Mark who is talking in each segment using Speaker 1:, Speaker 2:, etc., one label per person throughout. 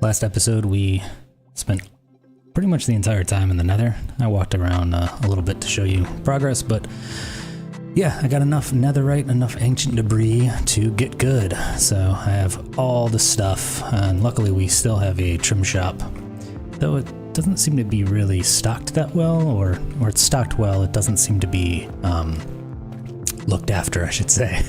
Speaker 1: Last episode we spent pretty much the entire time in the nether. I walked around a little bit to show you progress, but yeah, I got enough netherite, enough ancient debris to get good. So I have all the stuff, and luckily we still have a trim shop, though it doesn't seem to be really stocked that well, or it's stocked well, it doesn't seem to be looked after, I should say,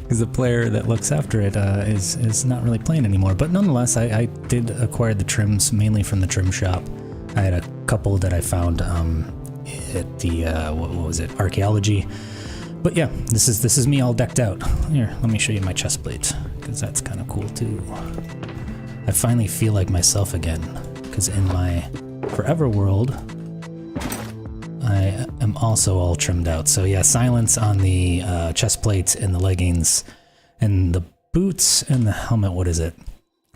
Speaker 1: because the player that looks after it is not really playing anymore. But nonetheless, I did acquire the trims mainly from the trim shop. I had a couple that I found at the what was it, archaeology. But yeah, this is me all decked out. Here, let me show you my chest plate, because that's kind of cool too. I finally feel like myself again, because in my forever world, I am also all trimmed out. So yeah, silence on the chest plate and the leggings and the boots and the helmet. What is it?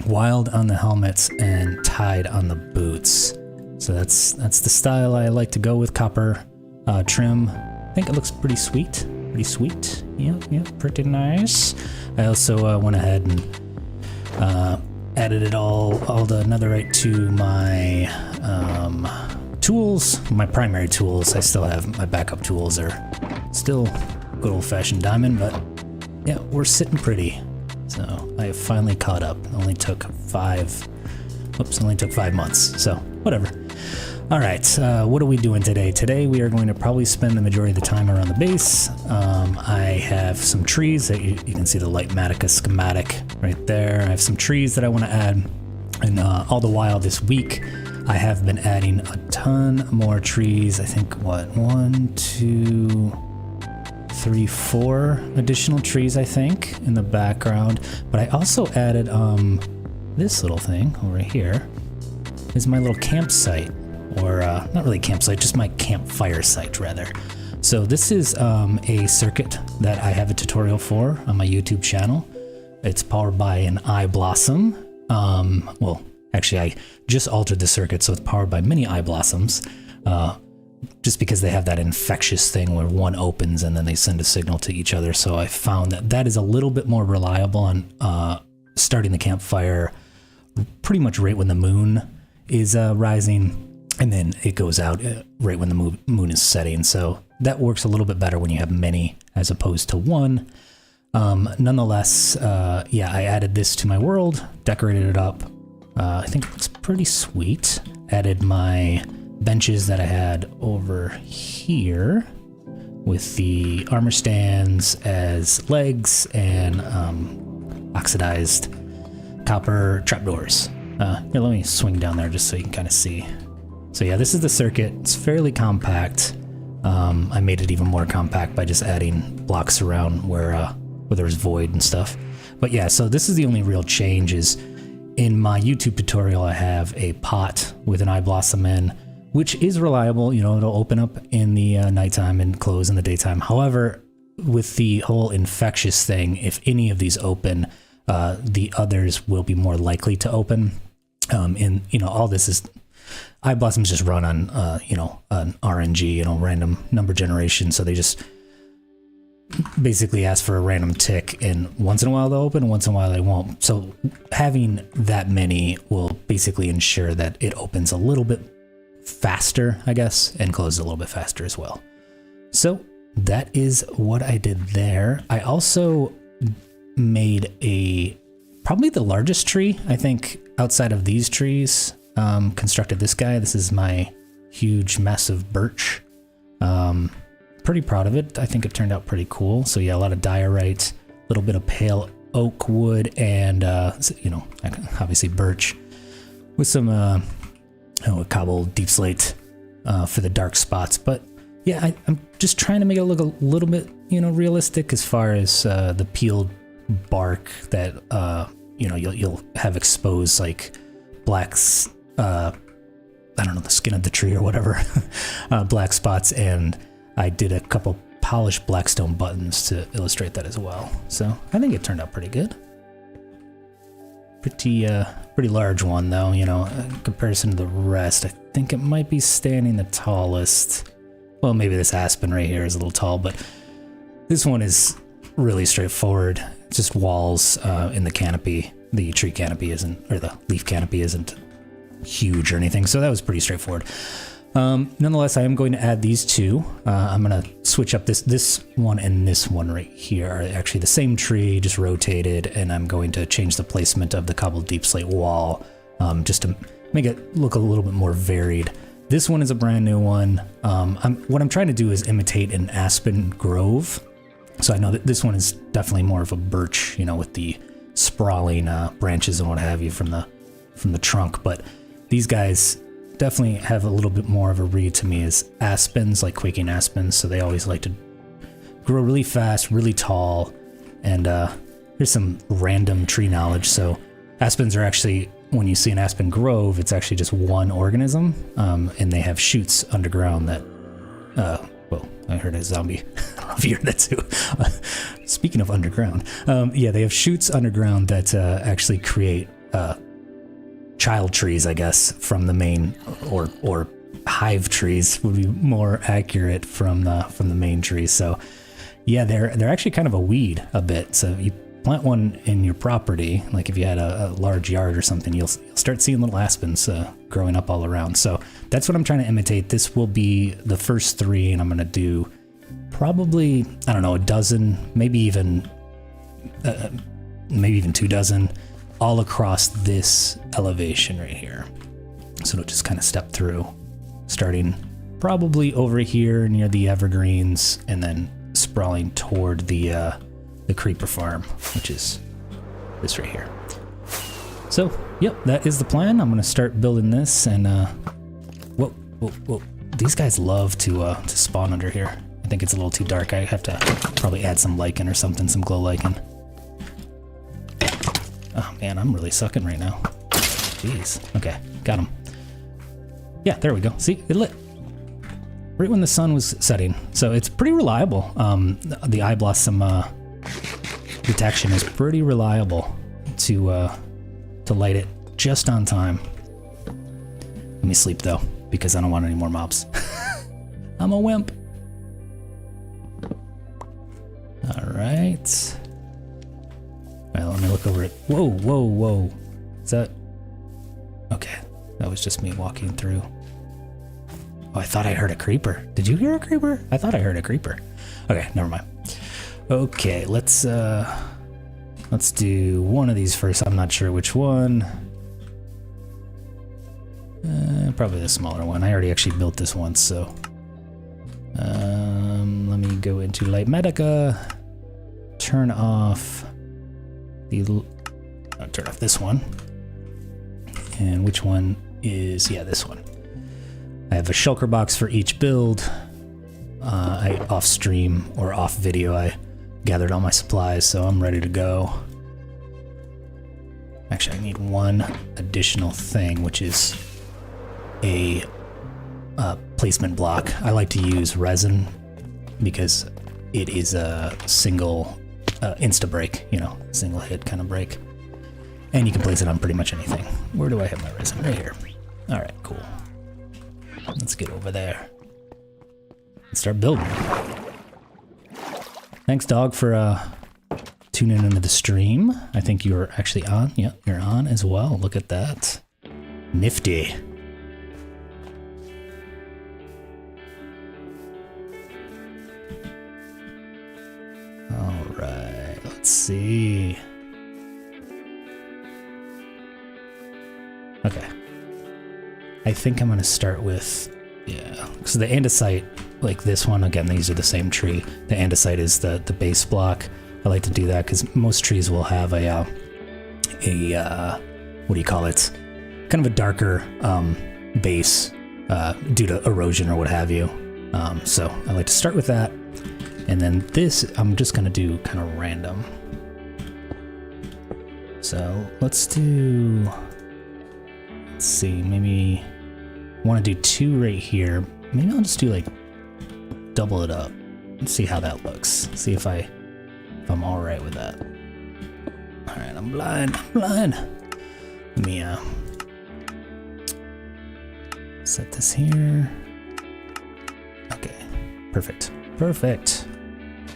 Speaker 1: Wild on the helmets and tied on the boots. So that's the style I like to go with. Copper trim. I think it looks pretty sweet. Pretty sweet. Yeah, pretty nice. I also went ahead and added all the netherite to my tools, my primary tools. I still have my backup tools are still good old-fashioned diamond, but yeah, we're sitting pretty. So I have finally caught up. It only took 5 months, so whatever. All right, what are we doing today? Today we are going to probably spend the majority of the time around the base. I have some trees that you can see the Lightmatica schematic right there. I have some trees that I want to add, and all the while this week I have been adding a ton more trees. I think, what, 1, 2, 3, 4 additional trees, I think, in the background. But I also added this little thing over here is my little campsite, or not really campsite, just my campfire site, rather. So this is a circuit that I have a tutorial for on my YouTube channel. It's powered by an eye blossom. Well, actually, I just altered the circuit, so it's powered by many eye blossoms, just because they have that infectious thing where one opens and then they send a signal to each other. So I found that is a little bit more reliable on starting the campfire pretty much right when the moon is rising, and then it goes out right when the moon is setting. So that works a little bit better when you have many as opposed to one. Nonetheless, yeah, I added this to my world, decorated it up. I think it's pretty sweet. Added my benches that I had over here with the armor stands as legs and oxidized copper trapdoors. Here, let me swing down there just so you can kind of see. So yeah, this is the circuit. It's fairly compact. I made it even more compact by just adding blocks around where there's void and stuff. But yeah, so this is the only real change. Is in my YouTube tutorial, I have a pot with an eye blossom in, which is reliable. You know, it'll open up in the nighttime and close in the daytime. However, with the whole infectious thing, if any of these open, the others will be more likely to open. And you know, all this is eye blossoms just run on you know, an RNG, you know, random number generation. So they just basically ask for a random tick, and once in a while they'll open, once in a while they won't. So having that many will basically ensure that it opens a little bit faster, I guess, and closes a little bit faster as well. So that is what I did there. I also made probably the largest tree, I think, outside of these trees. Constructed this guy. This is my huge, massive birch. Pretty proud of it. I think it turned out pretty cool. So yeah, a lot of diorite, a little bit of pale oak wood, and you know, obviously birch with some cobbled deep slate for the dark spots. But yeah, I'm just trying to make it look a little bit, you know, realistic as far as the peeled bark that you know, you'll have exposed, like blacks. I don't know, the skin of the tree or whatever, black spots, and I did a couple polished blackstone buttons to illustrate that as well. So I think it turned out pretty good. Pretty large one though, you know, in comparison to the rest. I think it might be standing the tallest. Well, maybe this aspen right here is a little tall, but this one is really straightforward. It's just walls in the canopy. the tree canopy isn't, or the leaf canopy isn't huge or anything, so that was pretty straightforward. Nonetheless, I am going to add these two. I'm going to switch up this one and this one right here are actually the same tree, just rotated, and I'm going to change the placement of the cobbled deep slate wall just to make it look a little bit more varied. This one is a brand new one. What I'm trying to do is imitate an aspen grove. So I know that this one is definitely more of a birch, you know, with the sprawling branches and what have you from the trunk, but these guys definitely have a little bit more of a read to me as aspens, like quaking aspens, so they always like to grow really fast, really tall, and here's some random tree knowledge. So aspens are actually, when you see an aspen grove, it's actually just one organism, and they have shoots underground that, well, I heard a zombie. I don't know if you heard that too. Speaking of underground, yeah, they have shoots underground that actually create child trees, I guess, from the main, or hive trees would be more accurate from the main trees. So yeah, they're actually kind of a weed a bit. So you plant one in your property, like if you had a large yard or something, you'll start seeing little aspens growing up all around. So that's what I'm trying to imitate. This will be the first 3, and I'm going to do probably, I don't know, a dozen, maybe even 2 dozen all across this elevation right here. So it'll just kind of step through, starting probably over here near the evergreens and then sprawling toward the creeper farm, which is this right here. So, yep, that is the plan. I'm gonna start building this, and whoa. These guys love to spawn under here. I think it's a little too dark. I have to probably add some lichen or something, some glow lichen. Oh man, I'm really sucking right now. Jeez. Okay, got him. Yeah, there we go. See, it lit right when the sun was setting, so it's pretty reliable. The eye blossom detection is pretty reliable to light it just on time. Let me sleep though, because I don't want any more mobs. I'm a wimp. All right. Well, let me look over it. Whoa. Is that... Okay, that was just me walking through. Oh, I thought I heard a creeper. Did you hear a creeper? I thought I heard a creeper. Okay, never mind. Okay, let's do one of these first. I'm not sure which one. Probably the smaller one. I already actually built this once, so... let me go into Light Medica. Turn off... I'll turn off this one. And which one is, yeah, this one. I have a shulker box for each build. I off stream or off video, I gathered all my supplies, so I'm ready to go. Actually, I need one additional thing, which is a placement block. I like to use resin because it is a single insta break, you know, single hit kind of break. And you can place it on pretty much anything. Where do I have my resin? Right here. All right, cool. Let's get over there and start building. Thanks, dog, for tuning into the stream. I think you're actually on. Yep, you're on as well. Look at that. Nifty. All right, let's see. Okay. I think I'm going to start with, yeah, so the andesite, like this one, again, these are the same tree. The andesite is the base block. I like to do that because most trees will have a what do you call it? Kind of a darker base due to erosion or what have you. So I like to start with that. And then this, I'm just going to do kind of random. So let's do, let's see, maybe I want to do 2 right here. Maybe I'll just do like double it up and see how that looks. See if I'm all right with that. All right, I'm blind. Let me set this here. Okay, perfect.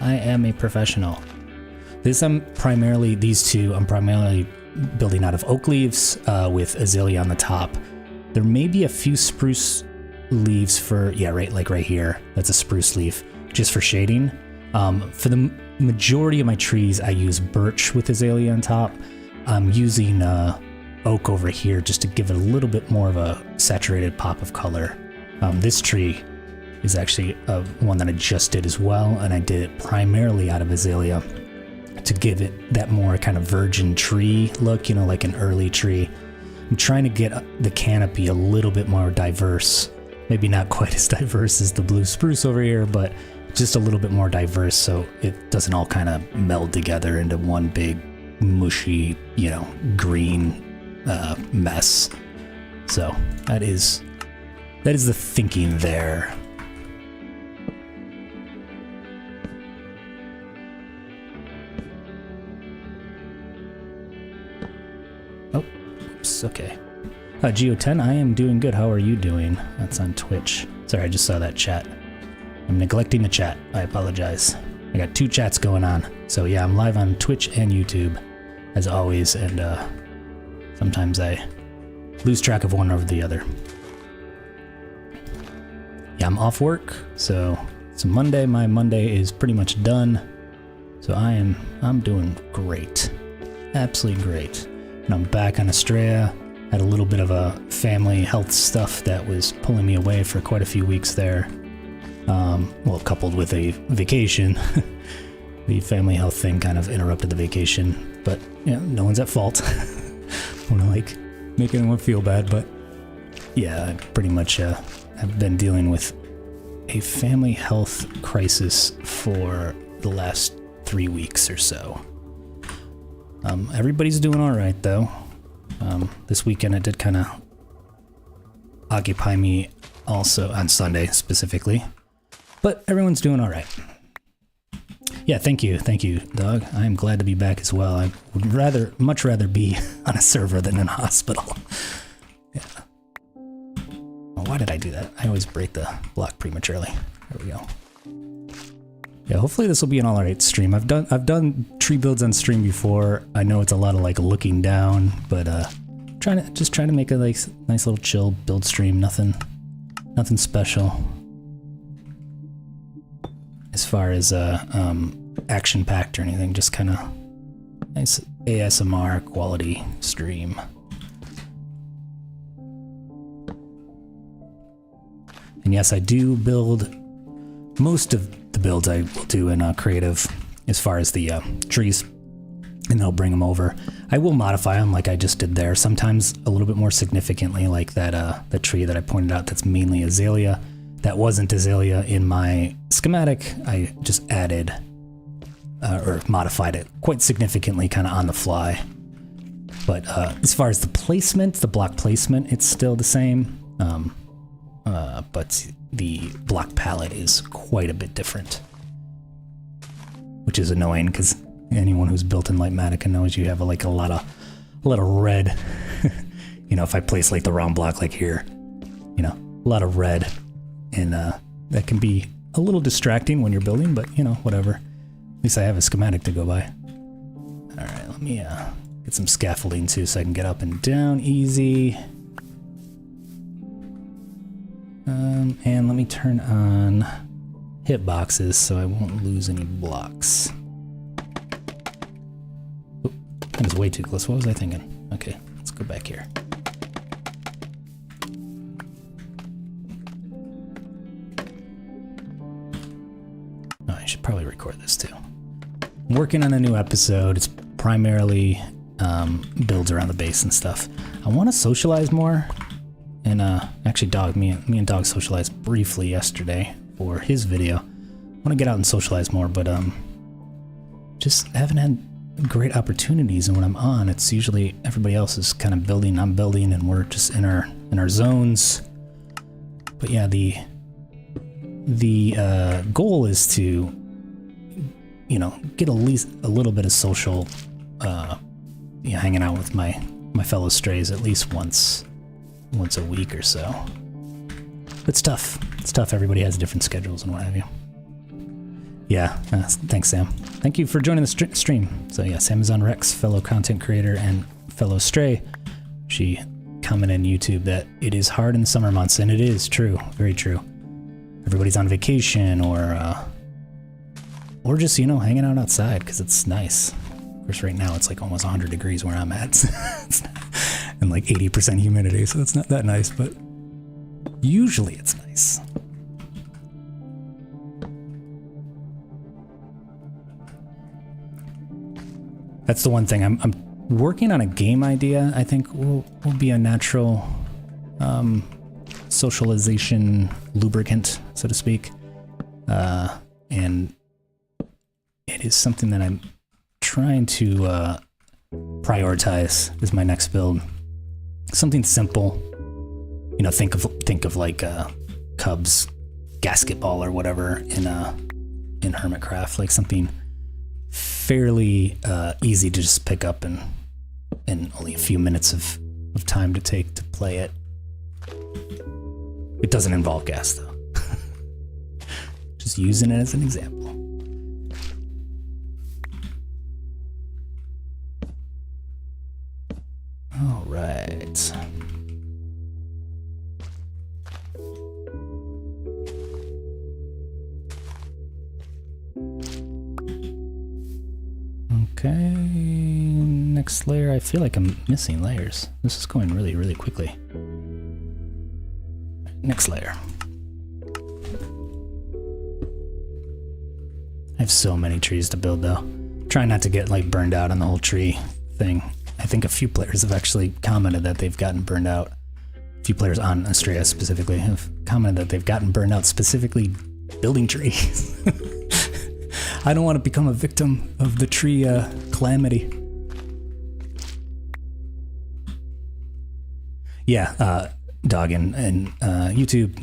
Speaker 1: I am a professional. These two, I'm primarily building out of oak leaves with azalea on the top. There may be a few spruce leaves for, yeah, right here. That's a spruce leaf, just for shading. For the majority of my trees, I use birch with azalea on top. I'm using oak over here just to give it a little bit more of a saturated pop of color. This tree is actually one that I just did as well, and I did it primarily out of azalea to give it that more kind of virgin tree look, you know, like an early tree. I'm trying to get the canopy a little bit more diverse. Maybe not quite as diverse as the blue spruce over here, but just a little bit more diverse so it doesn't all kind of meld together into one big mushy, you know, green mess. So that is the thinking there. Oh, oops, okay. Geo10, I am doing good. How are you doing? That's on Twitch. Sorry, I just saw that chat. I'm neglecting the chat. I apologize. I got 2 chats going on. So yeah, I'm live on Twitch and YouTube, as always, and sometimes I lose track of one over the other. Yeah, I'm off work, so it's a Monday. My Monday is pretty much done. So I'm doing great. Absolutely great. And I'm back on Astraea. Had a little bit of a family health stuff that was pulling me away for quite a few weeks there. Well, coupled with a vacation. The family health thing kind of interrupted the vacation, but yeah, no one's at fault. I don't want to make anyone feel bad, but yeah, I pretty much have been dealing with a family health crisis for the last 3 weeks or so. Everybody's doing all right though. This weekend it did kind of occupy me also, on Sunday specifically, but everyone's doing all right. Yeah, thank you, dog. I am glad to be back as well. I would much rather be on a server than in a hospital. Yeah. Oh, why did I do that? I always break the block prematurely. There we go. Yeah, hopefully this will be an alright stream. I've done tree builds on stream before. I know it's a lot of like looking down, but trying to make a nice little chill build stream. Nothing special as far as action packed or anything. Just kind of nice ASMR quality stream. And yes, I do build most of the builds I will do in creative as far as the trees, and they'll bring them over. I will modify them like I just did there, sometimes a little bit more significantly, like that tree that I pointed out that's mainly azalea. That wasn't azalea in my schematic. I just added or modified it quite significantly kind of on the fly. But as far as the placement, the block placement, it's still the same. But the block palette is quite a bit different, which is annoying because anyone who's built in Lightmatica knows you have like a lot of red. You know, if I place like the round block like here, you know, a lot of red, and that can be a little distracting when you're building, but you know, whatever. At least I have a schematic to go by. All right, let me get some scaffolding too so I can get up and down easy. And let me turn on hitboxes so I won't lose any blocks. Oh, that was way too close. What was I thinking? Okay, let's go back here. Oh, I should probably record this too. I'm working on a new episode. It's primarily builds around the base and stuff. I want to socialize more. And actually, me and Dog socialized briefly yesterday for his video. I want to get out and socialize more, but just haven't had great opportunities. And when I'm on, it's usually everybody else is kind of building, I'm building, and we're just in our zones. But yeah, the goal is to, you know, get at least a little bit of social, you know, hanging out with my fellow strays at least once a week or so. It's tough. It's tough. Everybody has different schedules and what have you. Yeah, thanks, Sam. Thank you for joining the stream. So yeah, Sam is on Rex, fellow content creator and fellow Stray, she commented on YouTube that it is hard in the summer months, and it is true, very true. Everybody's on vacation or just, you know, hanging out outside because it's nice. Of course, right now it's like almost 100 degrees where I'm at, and like 80% humidity, so it's not that nice, but usually it's nice. That's the one thing. I'm working on a game idea. I think will be a natural socialization lubricant, so to speak. And it is something that I'm trying to prioritize as my next build. Something simple. You know, think of like Cubs gasket ball or whatever in Hermitcraft, like something fairly easy to just pick up and only a few minutes of time to take to play it. It doesn't involve gas though. Just using it as an example. All right. Okay, next layer. I feel like I'm missing layers. This is going really, really quickly. Next layer. I have so many trees to build though. Try not to get like burned out on the whole tree thing. I think a few players have actually commented that they've gotten burned out. A few players on Astraea specifically have commented that they've gotten burned out specifically building trees. I don't want to become a victim of the tree calamity. Yeah, Dog and YouTube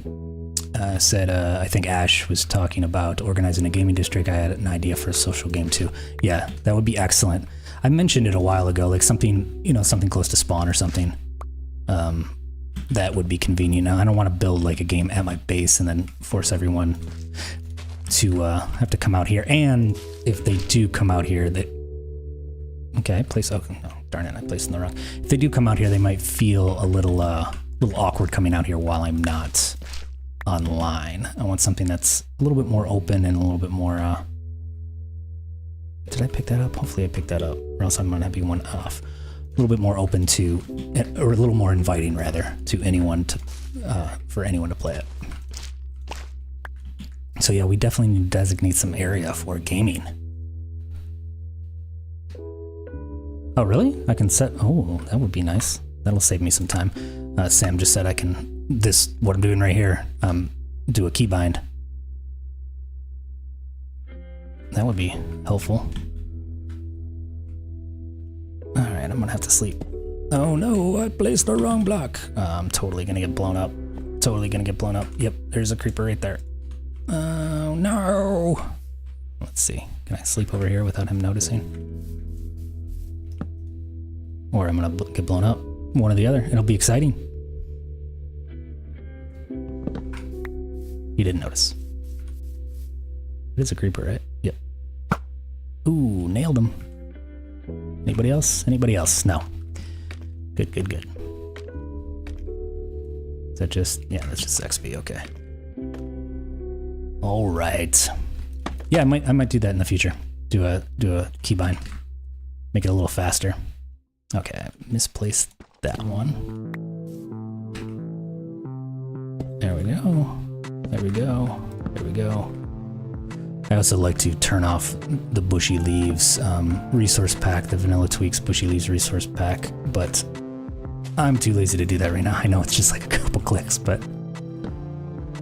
Speaker 1: said, I think Ash was talking about organizing a gaming district. I had an idea for a social game too. Yeah, that would be excellent. I mentioned it a while ago, like something, you know, something close to Spawn or something. That would be convenient. Now, I don't want to build like a game at my base and then force everyone to have to come out here. And if they do come out here, okay, I placed, oh no, darn it, I placed in the wrong. If they do come out here, they might feel a little awkward coming out here while I'm not online. I want something that's a little bit more open and a little bit more, did I pick that up? Hopefully I picked that up, or else I'm gonna be one off. A little bit more open to, or a little more inviting rather, to anyone to, for anyone to play it. So yeah, we definitely need to designate some area for gaming. Oh really? I can set, oh, that would be nice. That'll save me some time. Sam just said I can, what I'm doing right here, do a keybind. That would be helpful. All right, I'm gonna have to sleep. Oh no, I placed the wrong block. I'm totally gonna get blown up. Totally gonna get blown up. Yep, there's a creeper right there. Oh no. Let's see, can I sleep over here without him noticing? Or I'm gonna get blown up. One or the other, it'll be exciting. You didn't notice. It is a creeper, right? Yep. Ooh, nailed him. Anybody else? Anybody else? No. Good, good, good. Is that just, yeah, that's just XP, okay. All right. Yeah, I might do that in the future. Do a keybind. Make it a little faster. Okay, I misplaced that one. There we go. There we go. There we go. I also like to turn off the Bushy Leaves resource pack, the Vanilla Tweaks Bushy Leaves resource pack, but I'm too lazy to do that right now. I know it's just like a couple clicks, but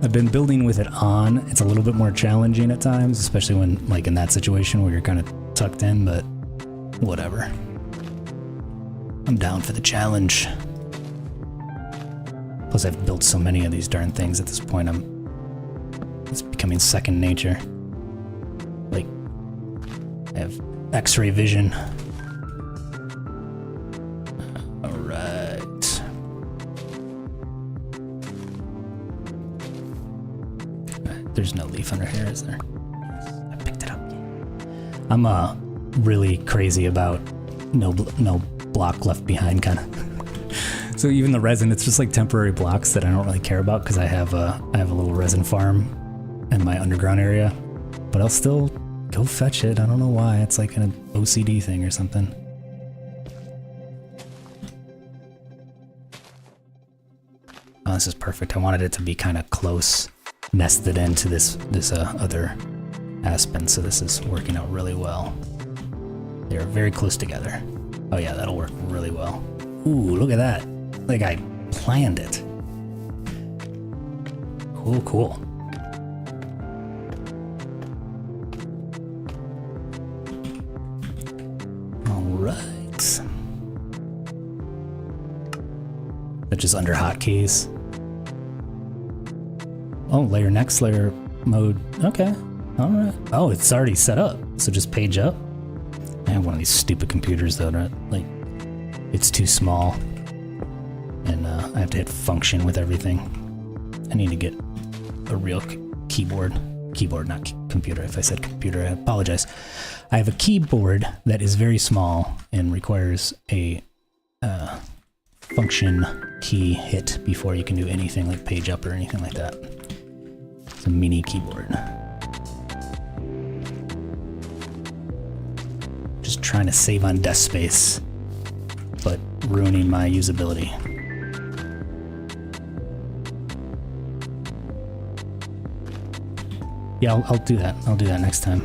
Speaker 1: I've been building with it on. It's a little bit more challenging at times, especially when, like, in that situation where you're kind of tucked in, but whatever. I'm down for the challenge. Plus, I've built so many of these darn things at this point, it's becoming second nature. Like, I have X-ray vision. All right. There's no leaf under here, is there? I picked it up. I'm really crazy about no block left behind kind of. So even the resin, it's just like temporary blocks that I don't really care about because I have a little resin farm in my underground area, but I'll still go fetch it. I don't know why. It's like an OCD thing or something. Oh, this is perfect. I wanted it to be kind of close, nested into this other Aspen, so this is working out really well. They're very close together. Oh yeah, that'll work really well. Ooh, look at that. Like I planned it. Cool, cool. All right. That's just under hotkeys. Oh, layer next, layer mode. Okay. All right. Oh, it's already set up. So just page up. I have one of these stupid computers though, that like it's too small, and I have to hit function with everything. I need to get a real keyboard, not computer. If I said computer, I apologize. I have a keyboard that is very small and requires a function key hit before you can do anything like page up or anything like that. It's a mini keyboard. Just trying to save on desk space, but ruining my usability. Yeah, I'll do that. I'll do that next time.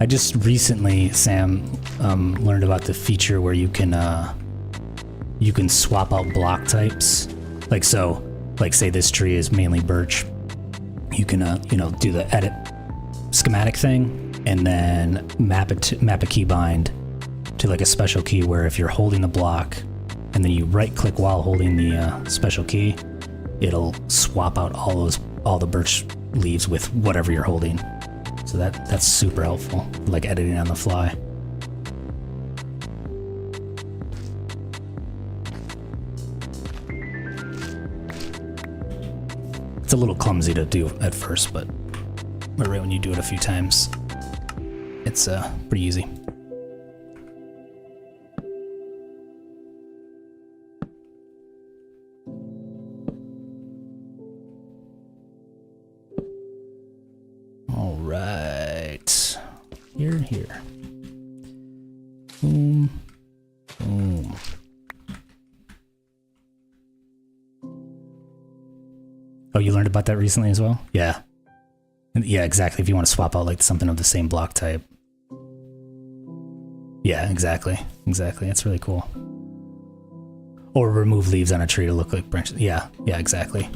Speaker 1: I just recently, Sam, learned about the feature where you can swap out block types. Like so, like say this tree is mainly birch. You can do the edit schematic thing and then map a keybind to like a special key where if you're holding the block and then you right click while holding the special key, it'll swap out all the birch leaves with whatever you're holding. So that's super helpful, like editing on the fly. It's a little clumsy to do at first, but right when you do it a few times, it's pretty easy. All right, here. Boom, boom. Oh, you learned about that recently as well? Yeah. Yeah, exactly. If you want to swap out like something of the same block type. Yeah, exactly. Exactly. That's really cool. Or remove leaves on a tree to look like branches. Yeah, exactly.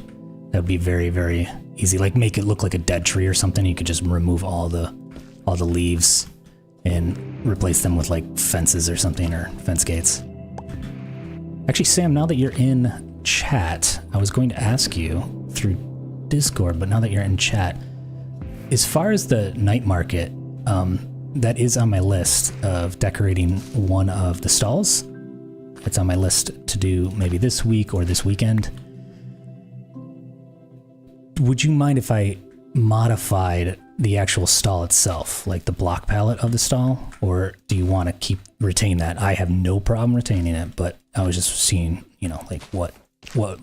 Speaker 1: That would be very, very easy. Like make it look like a dead tree or something. You could just remove all the leaves and replace them with like fences or something, or fence gates. Actually, Sam, now that you're in chat, I was going to ask you through Discord, but now that you're in chat, as far as the night market, that is on my list of decorating one of the stalls. It's on my list to do maybe this week or this weekend. Would you mind if I modified the actual stall itself, like the block palette of the stall, or do you want to retain that? I have no problem retaining it, but I was just seeing, like what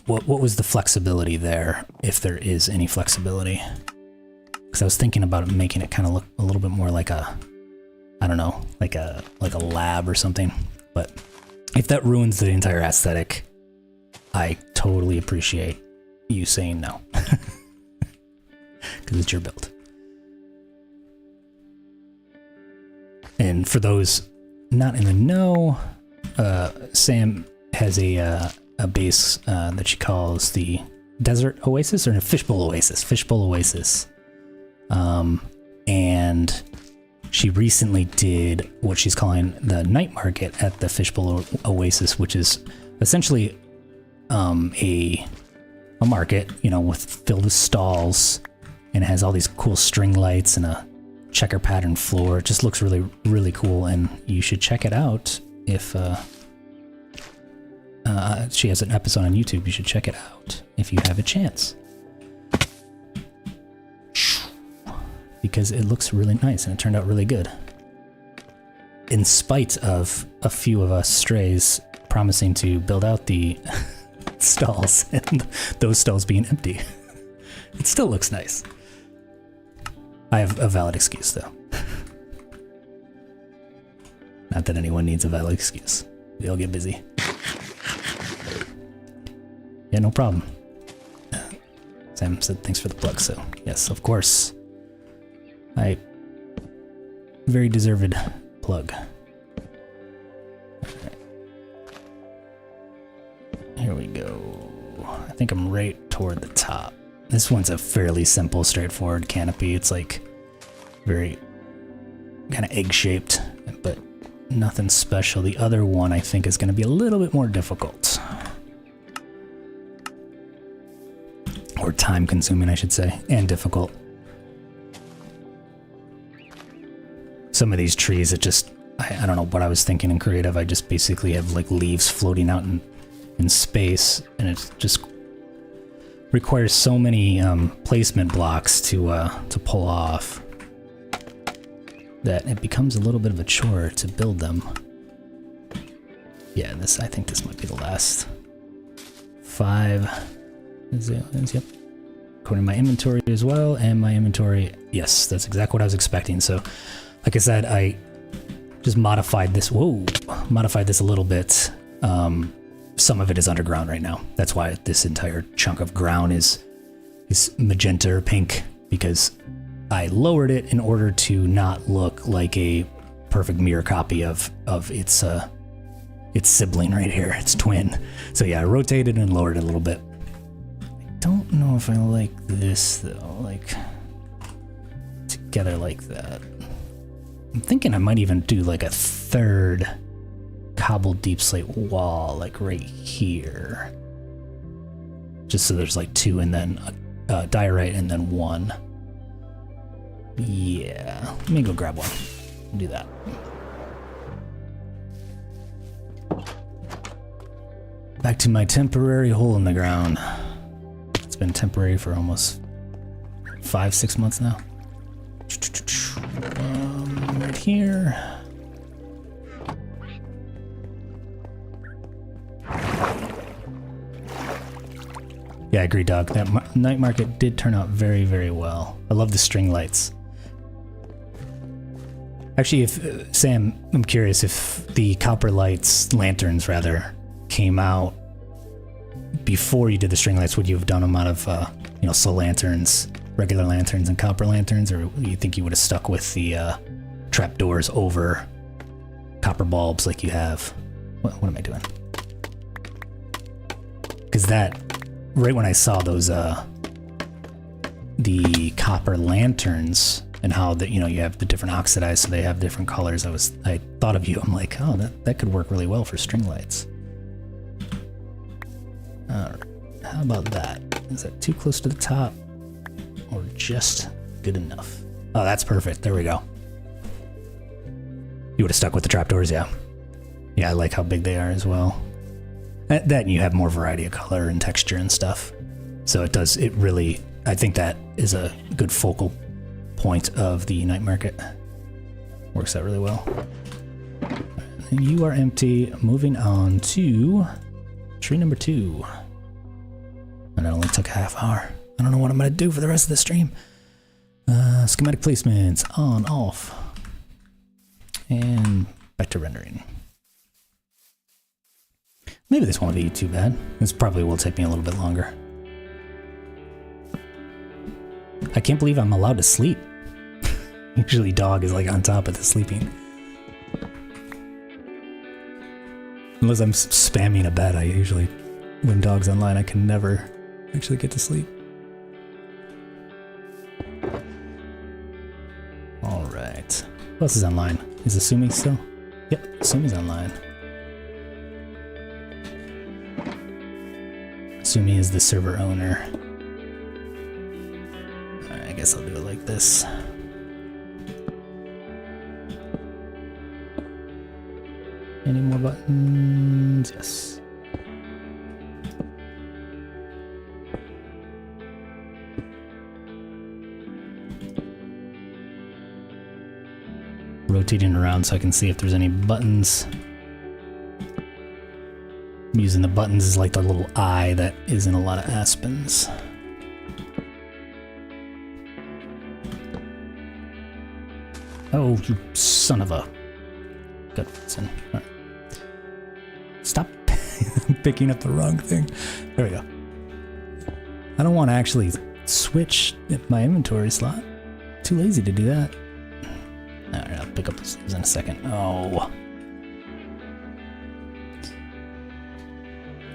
Speaker 1: was the flexibility there, if there is any flexibility? Because I was thinking about making it kind of look a little bit more like a, I don't know, like a lab or something. But if that ruins the entire aesthetic, I totally appreciate you saying no. Because it's your build. And for those not in the know, Sam has a base that she calls the Desert Oasis, or a Fishbowl Oasis. And she recently did what she's calling the night market at the Fishbowl Oasis, which is essentially a market, filled with stalls, and it has all these cool string lights and a checker pattern floor. It just looks really, really cool, and you should check it out. If she has an episode on YouTube, you should check it out if you have a chance, because it looks really nice and it turned out really good. in spite of a few of us strays promising to build out the stalls and those stalls being empty. It still looks nice. I have a valid excuse though. Not that anyone needs a valid excuse. We all get busy. Yeah, no problem. Sam said thanks for the plug, so yes, of course. Very deserved plug. Alright. Here we go. I think I'm right toward the top. This one's a fairly simple, straightforward canopy. It's like very kind of egg-shaped, but nothing special. The other one I think is going to be a little bit more difficult. Or time-consuming, I should say, and difficult. Some of these trees, it just, I don't know what I was thinking in creative. I just basically have like leaves floating out in space, and it just requires so many placement blocks to pull off that it becomes a little bit of a chore to build them. Yeah, I think this might be the last 5. Yep. According to my inventory as well, and my inventory, yes, that's exactly what I was expecting. So, like I said, I just modified this. Modified this a little bit. Some of it is underground right now. That's why this entire chunk of ground is magenta or pink, because I lowered it in order to not look like a perfect mirror copy of its sibling right here, its twin. So yeah, I rotated and lowered it a little bit. Don't know if I like this though, like together like that. I'm thinking I might even do like a third cobbled deep slate wall, like right here. Just so there's like 2 and then diorite and then 1. Yeah, let me go grab one and do that. Back to my temporary hole in the ground. It's been temporary for almost 5-6 months now. Right here. Yeah, I agree, Doug. That night market did turn out very, very well. I love the string lights. Actually, if Sam, I'm curious if the copper lights, lanterns rather, came out before you did the string lights, would you have done them out of, soul lanterns, regular lanterns, and copper lanterns, or do you think you would have stuck with the trapdoors over copper bulbs like you have? What am I doing? Because that, right when I saw those, the copper lanterns and how that you have the different oxidized, so they have different colors. I thought of you. I'm like, oh, that could work really well for string lights. All right, how about that? Is that too close to the top, or just good enough? Oh, that's perfect. There we go. You would have stuck with the trapdoors, yeah. Yeah, I like how big they are as well. That and you have more variety of color and texture and stuff. So it really, I think that is a good focal point of the night market. Works out really well. And you are empty. Moving on to tree number 2. And it only took a half hour. I don't know what I'm going to do for the rest of the stream. Schematic placements on, off. And back to rendering. Maybe this won't be too bad. This probably will take me a little bit longer. I can't believe I'm allowed to sleep. Usually dog is like on top of the sleeping. Unless I'm spamming a bed, I usually, when dog's online, I can never actually get to sleep. All right. Who else is online? Is Asumi still? Yep, Asumi's online. Asumi is the server owner. I guess I'll do it like this. Any more buttons? Yes. rotating around so I can see if there's any buttons. I'm using the buttons as like the little eye that is in a lot of Aspens. Oh, you son of a... Good. Right. Stop picking up the wrong thing. There we go. I don't want to actually switch my inventory slot. Too lazy to do that. Alright, I'll pick up the sleeves in a second. Oh.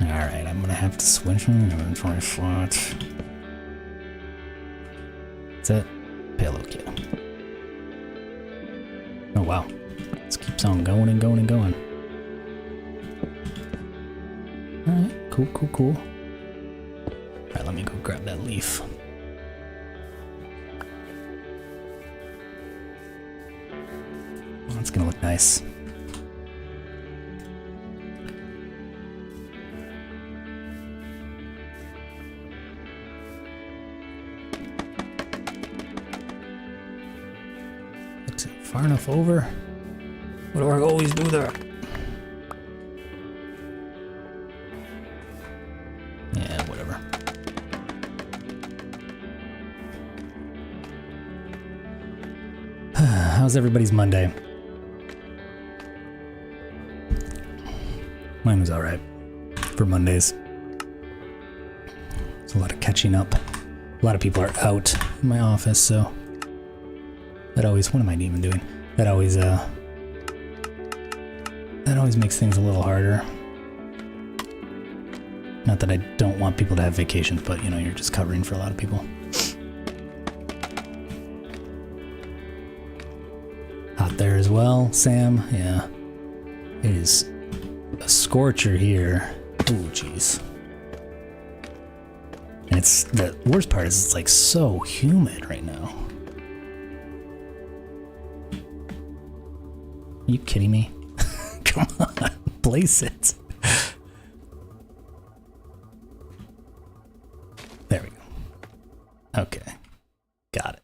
Speaker 1: Alright, I'm gonna have to switch my inventory slot. That's it. Payload kit. Oh wow. This keeps on going and going and going. Alright, cool, cool, cool. Alright, let me go grab that leaf. Oh, that's gonna look nice. Looks far enough over. What do I always do there? Yeah, whatever. How's everybody's Monday? Mine was alright for Mondays. There's a lot of catching up. A lot of people are out in my office, so that always, what am I even doing? That always makes things a little harder. Not that I don't want people to have vacations, but you know, you're just covering for a lot of people. Out there as well, Sam. Yeah. It is a scorcher here. Oh, jeez. And it's, the worst part is it's like so humid right now. Are you kidding me? Come on, place it. There we go. Okay, got it.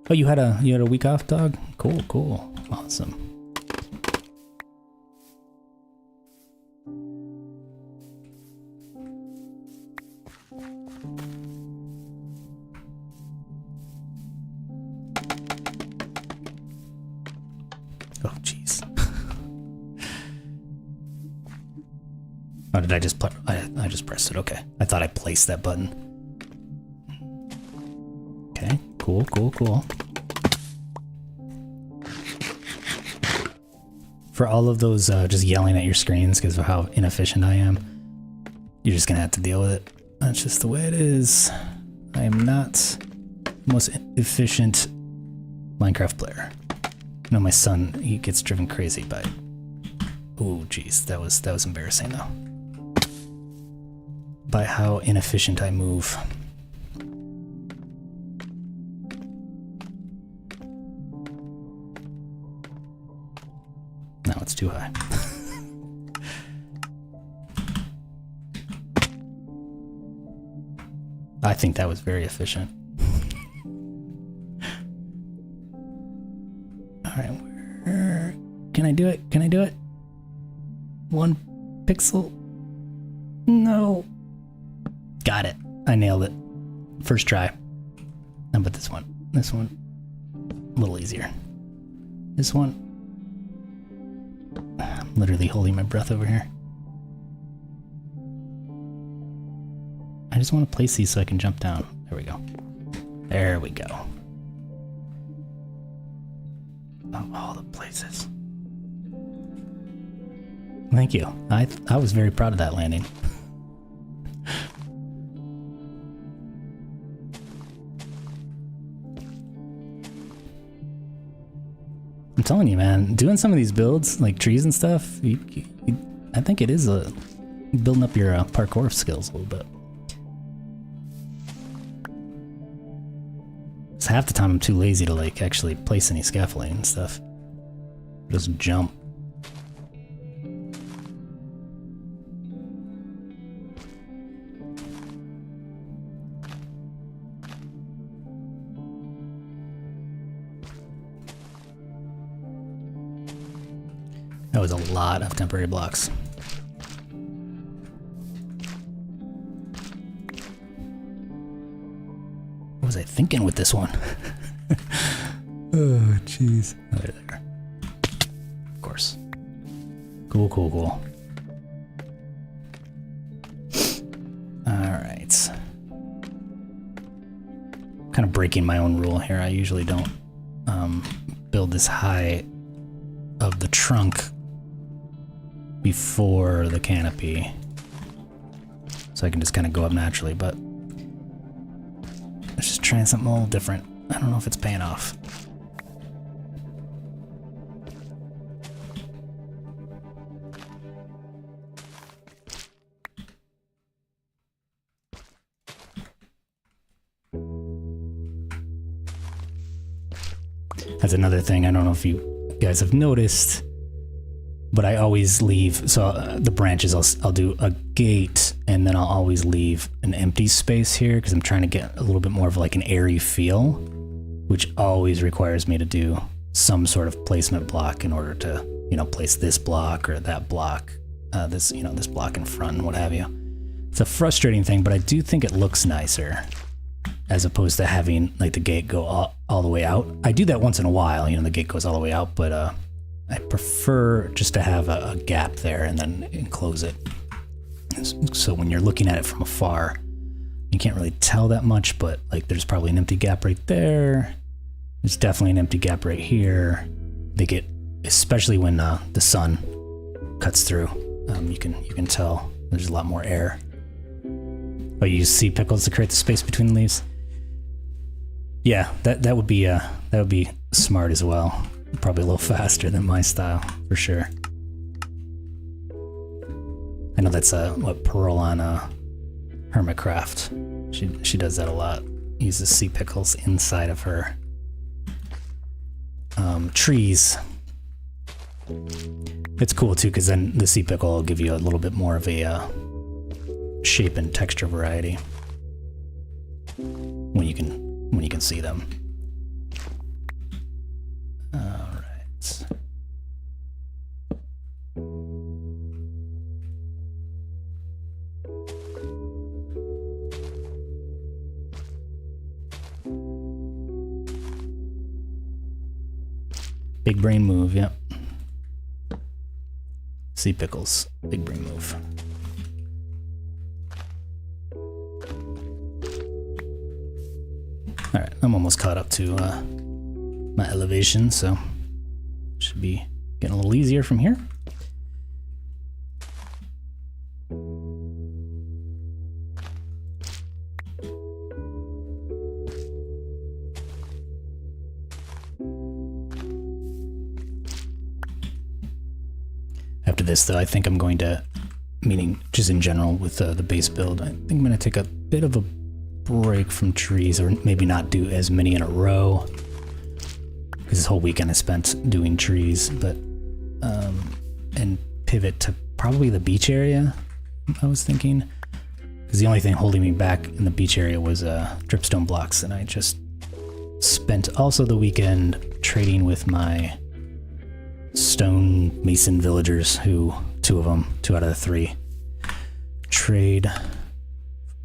Speaker 1: Oh, you had a week off, dog? Cool, cool, awesome. Oh, jeez. Oh, did I just I just pressed it. Okay. I thought I placed that button. Okay. Cool, cool, cool. For all of those just yelling at your screens because of how inefficient I am, you're just gonna have to deal with it. That's just the way it is. I am not the most efficient Minecraft player. You know, my son, he gets driven crazy by... Ooh, jeez, that was embarrassing though. By how inefficient I move. Now it's too high. I think that was very efficient. Alright, where... Can I do it? Can I do it? 1 pixel? No. Got it. I nailed it. First try. How about this one? This one, a little easier. This one, I'm literally holding my breath over here. I just want to place these so I can jump down. There we go. There we go. Of all the places. Thank you. I was very proud of that landing. I'm telling you, man, doing some of these builds, like trees and stuff, I think it is building up your parkour skills a little bit. So half the time I'm too lazy to like actually place any scaffolding and stuff. Just jump. That was a lot of temporary blocks. What was I thinking with this one? Oh, jeez. Oh, there. Of course. Cool, cool, cool. Alright. Kind of breaking my own rule here. I usually don't build this high of the trunk before the canopy. So I can just kind of go up naturally, but let's just try something a little different. I don't know if it's paying off. That's another thing. I don't know if you guys have noticed, but I always leave, so the branches, I'll do a gate, and then I'll always leave an empty space here because I'm trying to get a little bit more of like an airy feel, which always requires me to do some sort of placement block in order to, you know, place this block or that block, this block in front and what have you. It's a frustrating thing, but I do think it looks nicer as opposed to having like the gate go all the way out. I do that once in a while, you know, the gate goes all the way out, but I prefer just to have a gap there and then enclose it. So when you're looking at it from afar, you can't really tell that much, but like there's probably an empty gap right there. There's definitely an empty gap right here. They get, especially when the sun cuts through, you can tell there's a lot more air. Oh, you use seed pickles to create the space between the leaves? Yeah, that would be smart as well. Probably a little faster than my style, for sure. I know that's what Pearl on Hermitcraft. She does that a lot. Uses sea pickles inside of her trees. It's cool too, because then the sea pickle will give you a little bit more of a shape and texture variety when you can see them. All right. Big brain move, yep. Sea pickles, big brain move. All right, I'm almost caught up to my elevation, so should be getting a little easier from here. After this, though, I think I'm going to, meaning just in general with the base build, I think I'm going to take a bit of a break from trees, or maybe not do as many in a row, because this whole weekend I spent doing trees, but and pivot to probably the beach area, I was thinking, because the only thing holding me back in the beach area was dripstone blocks, and I just spent also the weekend trading with my stone mason villagers, who two out of the three trade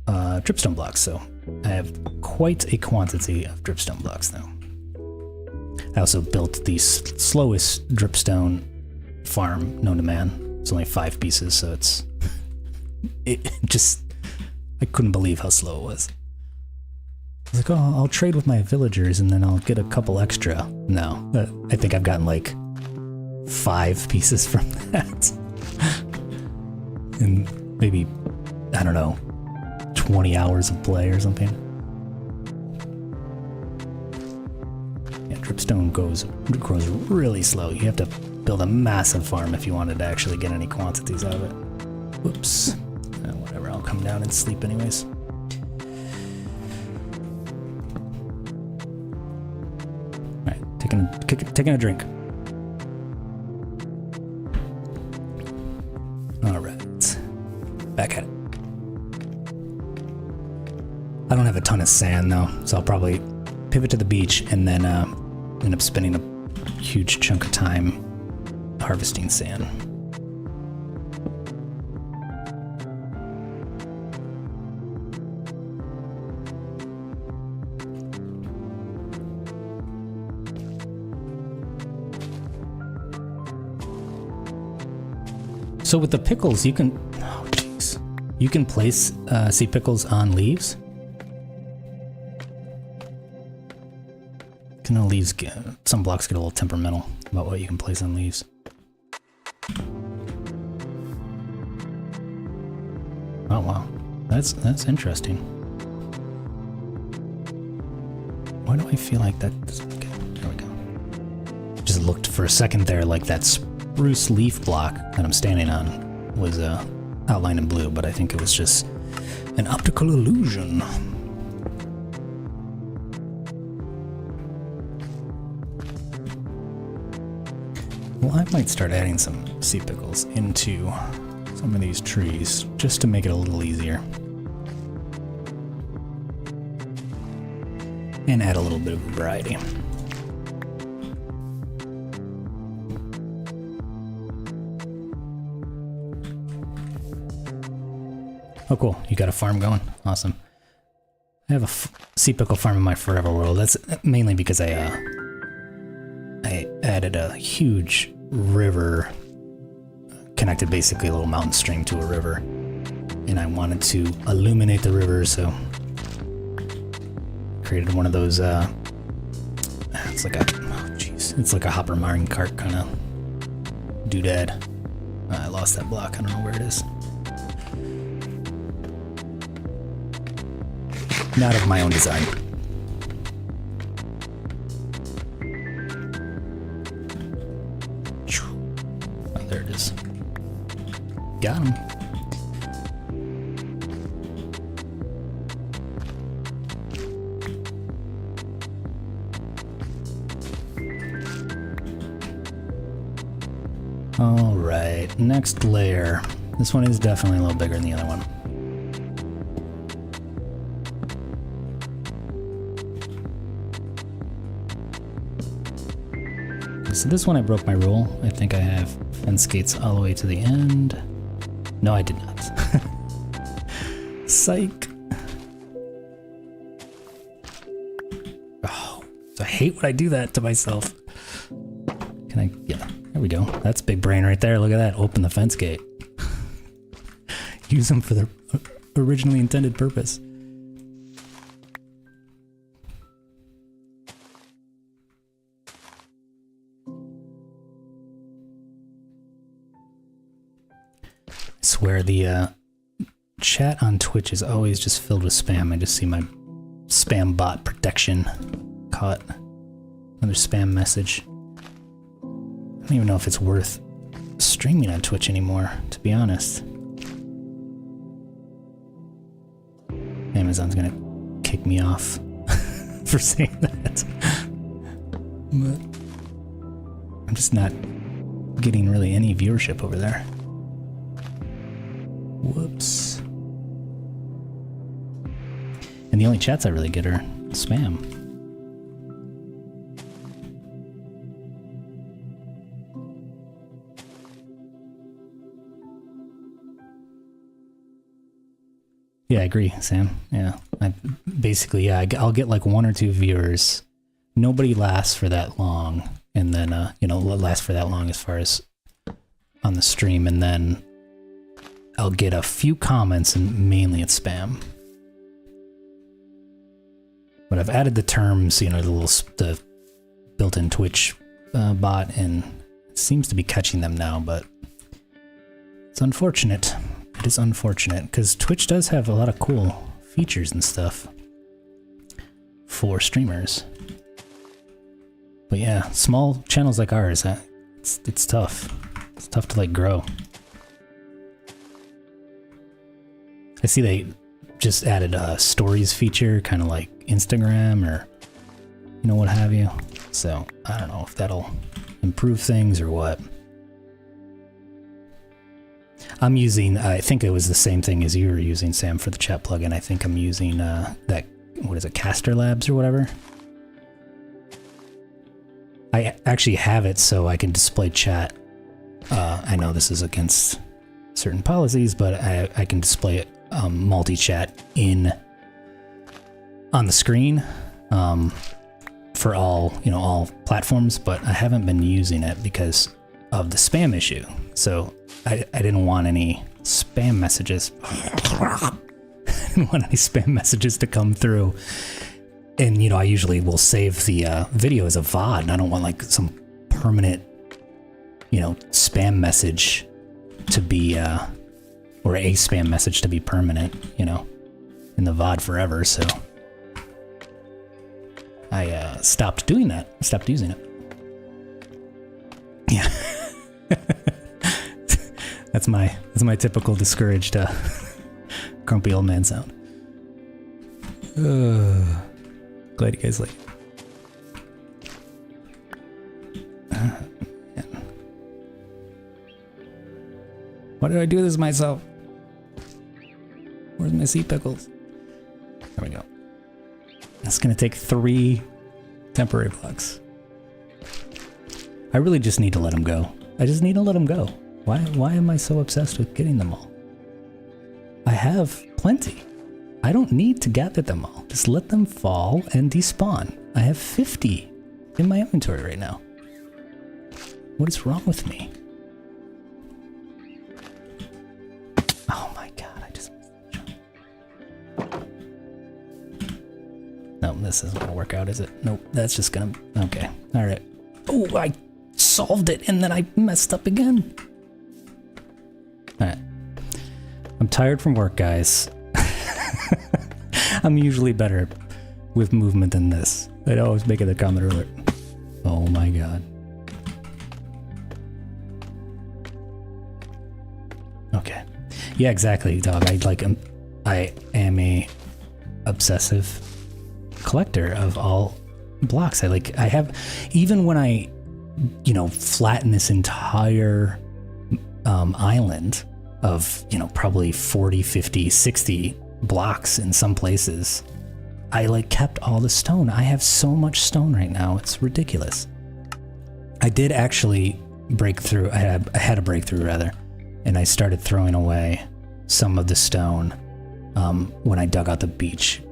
Speaker 1: dripstone blocks, so I have quite a quantity of dripstone blocks now. I also built the slowest dripstone farm known to man. It's only 5 pieces, so it just, I couldn't believe how slow it was. I was like, oh, I'll trade with my villagers and then I'll get a couple extra. No, I think I've gotten like 5 pieces from that. And maybe, I don't know, 20 hours of play or something. Yeah, dripstone grows really slow. You have to build a massive farm if you wanted to actually get any quantities out of it. Whoops. Whatever, I'll come down and sleep anyways. Alright, taking a drink. Alright. Back at it. I don't have a ton of sand though, so I'll probably pivot to the beach and then end up spending a huge chunk of time, or harvesting sand. So with the pickles, you can, oh jeez, you can place sea pickles on leaves. You know, leaves get, some blocks get a little temperamental about what you can place on leaves. Oh wow, that's interesting. Why do I feel like that? Okay, there we go. Just looked for a second there like that spruce leaf block that I'm standing on was outlined in blue, but I think it was just an optical illusion. Well, I might start adding some sea pickles into some of these trees just to make it a little easier. And add a little bit of variety. Oh cool, you got a farm going? Awesome. I have a sea pickle farm in my forever world. That's mainly because I added a huge river, connected basically a little mountain stream to a river, and I wanted to illuminate the river, so created one of those it's like a, oh jeez, it's like a hopper mine cart kind of doodad. I lost that block, I don't know where it is. Not of my own design. Oh, there it is. Got him. All right, next layer. This one is definitely a little bigger than the other one. So this one I broke my rule. I think I have fence gates all the way to the end. No, I did not. Psych. Oh, I hate when I do that to myself. Can I, yeah, there we go. That's big brain right there. Look at that, open the fence gate. Use them for their originally intended purpose. I swear the chat on Twitch is always just filled with spam. I just see my spam bot protection caught. Another spam message. I don't even know if it's worth streaming on Twitch anymore, to be honest. Amazon's gonna kick me off for saying that. But I'm just not getting really any viewership over there. Whoops. And the only chats I really get are spam. Yeah, I agree, Sam. Yeah, basically, yeah, I'll get like 1 or 2 viewers. Nobody lasts for that long, and then, you know, lasts for that long as far as on the stream, and then I'll get a few comments, and mainly it's spam. But I've added the terms, you know, the built-in Twitch bot, and it seems to be catching them now, but it's unfortunate. It is unfortunate, because Twitch does have a lot of cool features and stuff for streamers. But yeah, small channels like ours, it's tough. It's tough to like grow. I see they just added a stories feature, kind of like Instagram or, you know, what have you. So I don't know if that'll improve things or what. I'm using, I think it was the same thing as you were using, Sam, for the chat plugin. I think I'm using that, what is it, Caster Labs or whatever? I actually have it so I can display chat I know this is against certain policies, but I can display it multi-chat on the screen for all all platforms, but I haven't been using it because of the spam issue. So I didn't want any spam messages. I didn't want any spam messages to come through. And I usually will save the video as a VOD, and I don't want like some permanent spam message to be or a spam message to be permanent, in the VOD forever. So I stopped doing that. Stopped using it. Yeah. That's my typical discouraged grumpy old man sound. Glad you guys like it. Why did I do this myself? Where's my sea pickles? There we go. That's gonna take 3 temporary blocks. I really just need to let them go. I just need to let them go. Why am I so obsessed with getting them all? I have plenty. I don't need to gather them all. Just let them fall and despawn. I have 50 in my inventory right now. What is wrong with me? Oh my god, I just missed the jump. No, this isn't gonna work out, is it? Nope, that's just gonna... Okay, alright. Oh, I solved it and then I messed up again. Alright. I'm tired from work, guys. I'm usually better with movement than this. I'd always make it a comment earlier. Oh my god. Okay. Yeah, exactly, dog. I am a obsessive collector of all blocks. I have, even when I, flatten this entire island of, probably 40, 50, 60 blocks in some places, I kept all the stone. I have so much stone right now. It's ridiculous. I did actually break through. I had a breakthrough rather, and I started throwing away some of the stone when I dug out the beach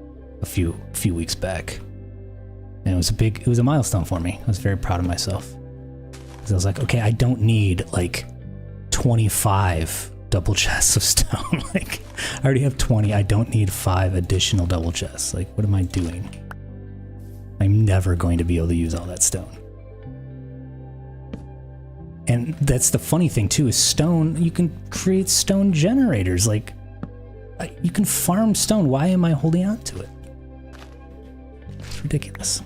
Speaker 1: a few weeks back, and it was a milestone for me. I was very proud of myself because I was like, okay, I don't need 25 double chests of stone. I already have 20. I don't need 5 additional double chests. What am I doing? I'm never going to be able to use all that stone. And that's the funny thing too, is stone, you can create stone generators. You can farm stone. Why am I holding on to it? It's ridiculous.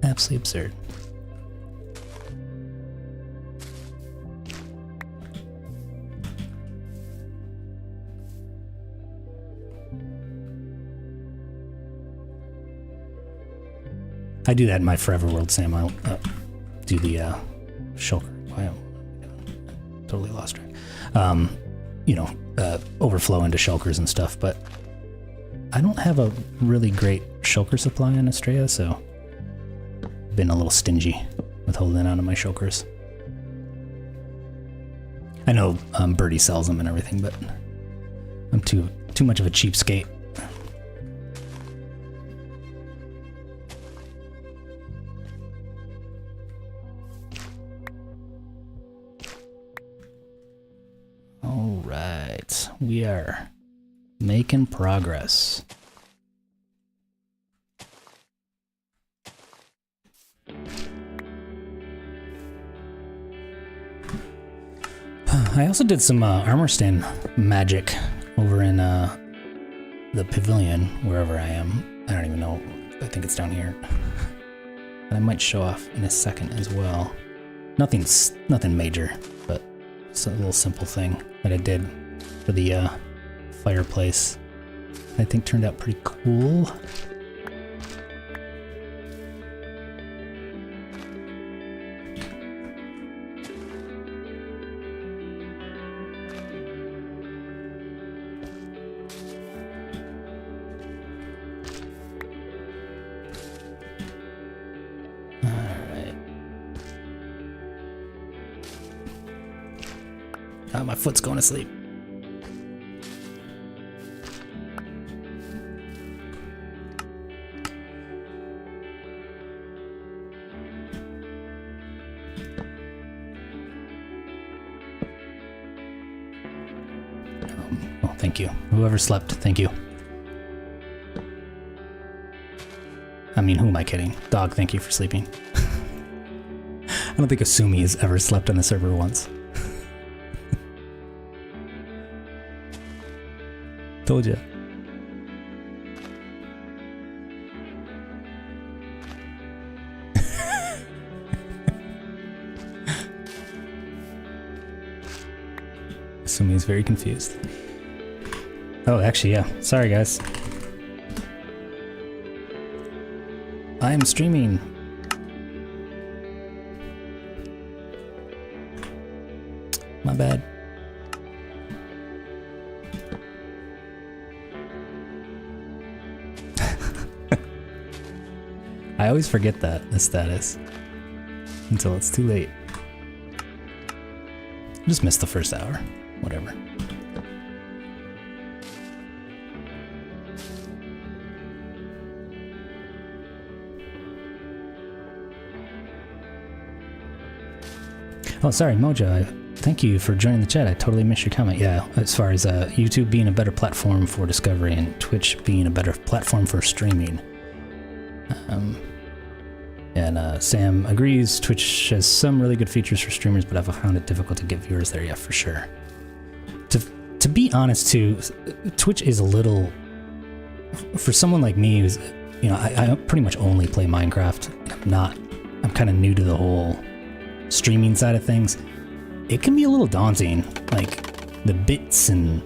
Speaker 1: Absolutely absurd. I do that in my Forever World, Sam. I'll do the shulker. Wow, totally lost track. Overflow into shulkers and stuff, but I don't have a really great shulker supply on Astraea, so I've been a little stingy with holding on to my shulkers. I know Birdie sells them and everything, but I'm too much of a cheapskate. Alright, we are making progress. I also did some armor stand magic over in the pavilion, wherever I am. I don't even know. I think it's down here. And I might show off in a second as well. Nothing major, but it's a little simple thing that I did for the fireplace. I think turned out pretty cool. My foot's going to sleep. Oh, thank you. Whoever slept, thank you. I mean, who am I kidding? Dog, thank you for sleeping. I don't think Asumi has ever slept on the server once. Told ya. Asumi is very confused. Oh, actually, yeah. Sorry, guys. I am streaming. My bad. I always forget that, the status, until it's too late. Just missed the first hour. Whatever. Oh, sorry, Moja. Thank you for joining the chat. I totally missed your comment. Yeah, as far as YouTube being a better platform for discovery and Twitch being a better platform for streaming. And Sam agrees. Twitch has some really good features for streamers, but I've found it difficult to get viewers there. Yeah, for sure. To be honest, too, Twitch is a little, for someone like me who's, you know, I pretty much only play Minecraft. I'm kind of new to the whole streaming side of things. It can be a little daunting, like the bits and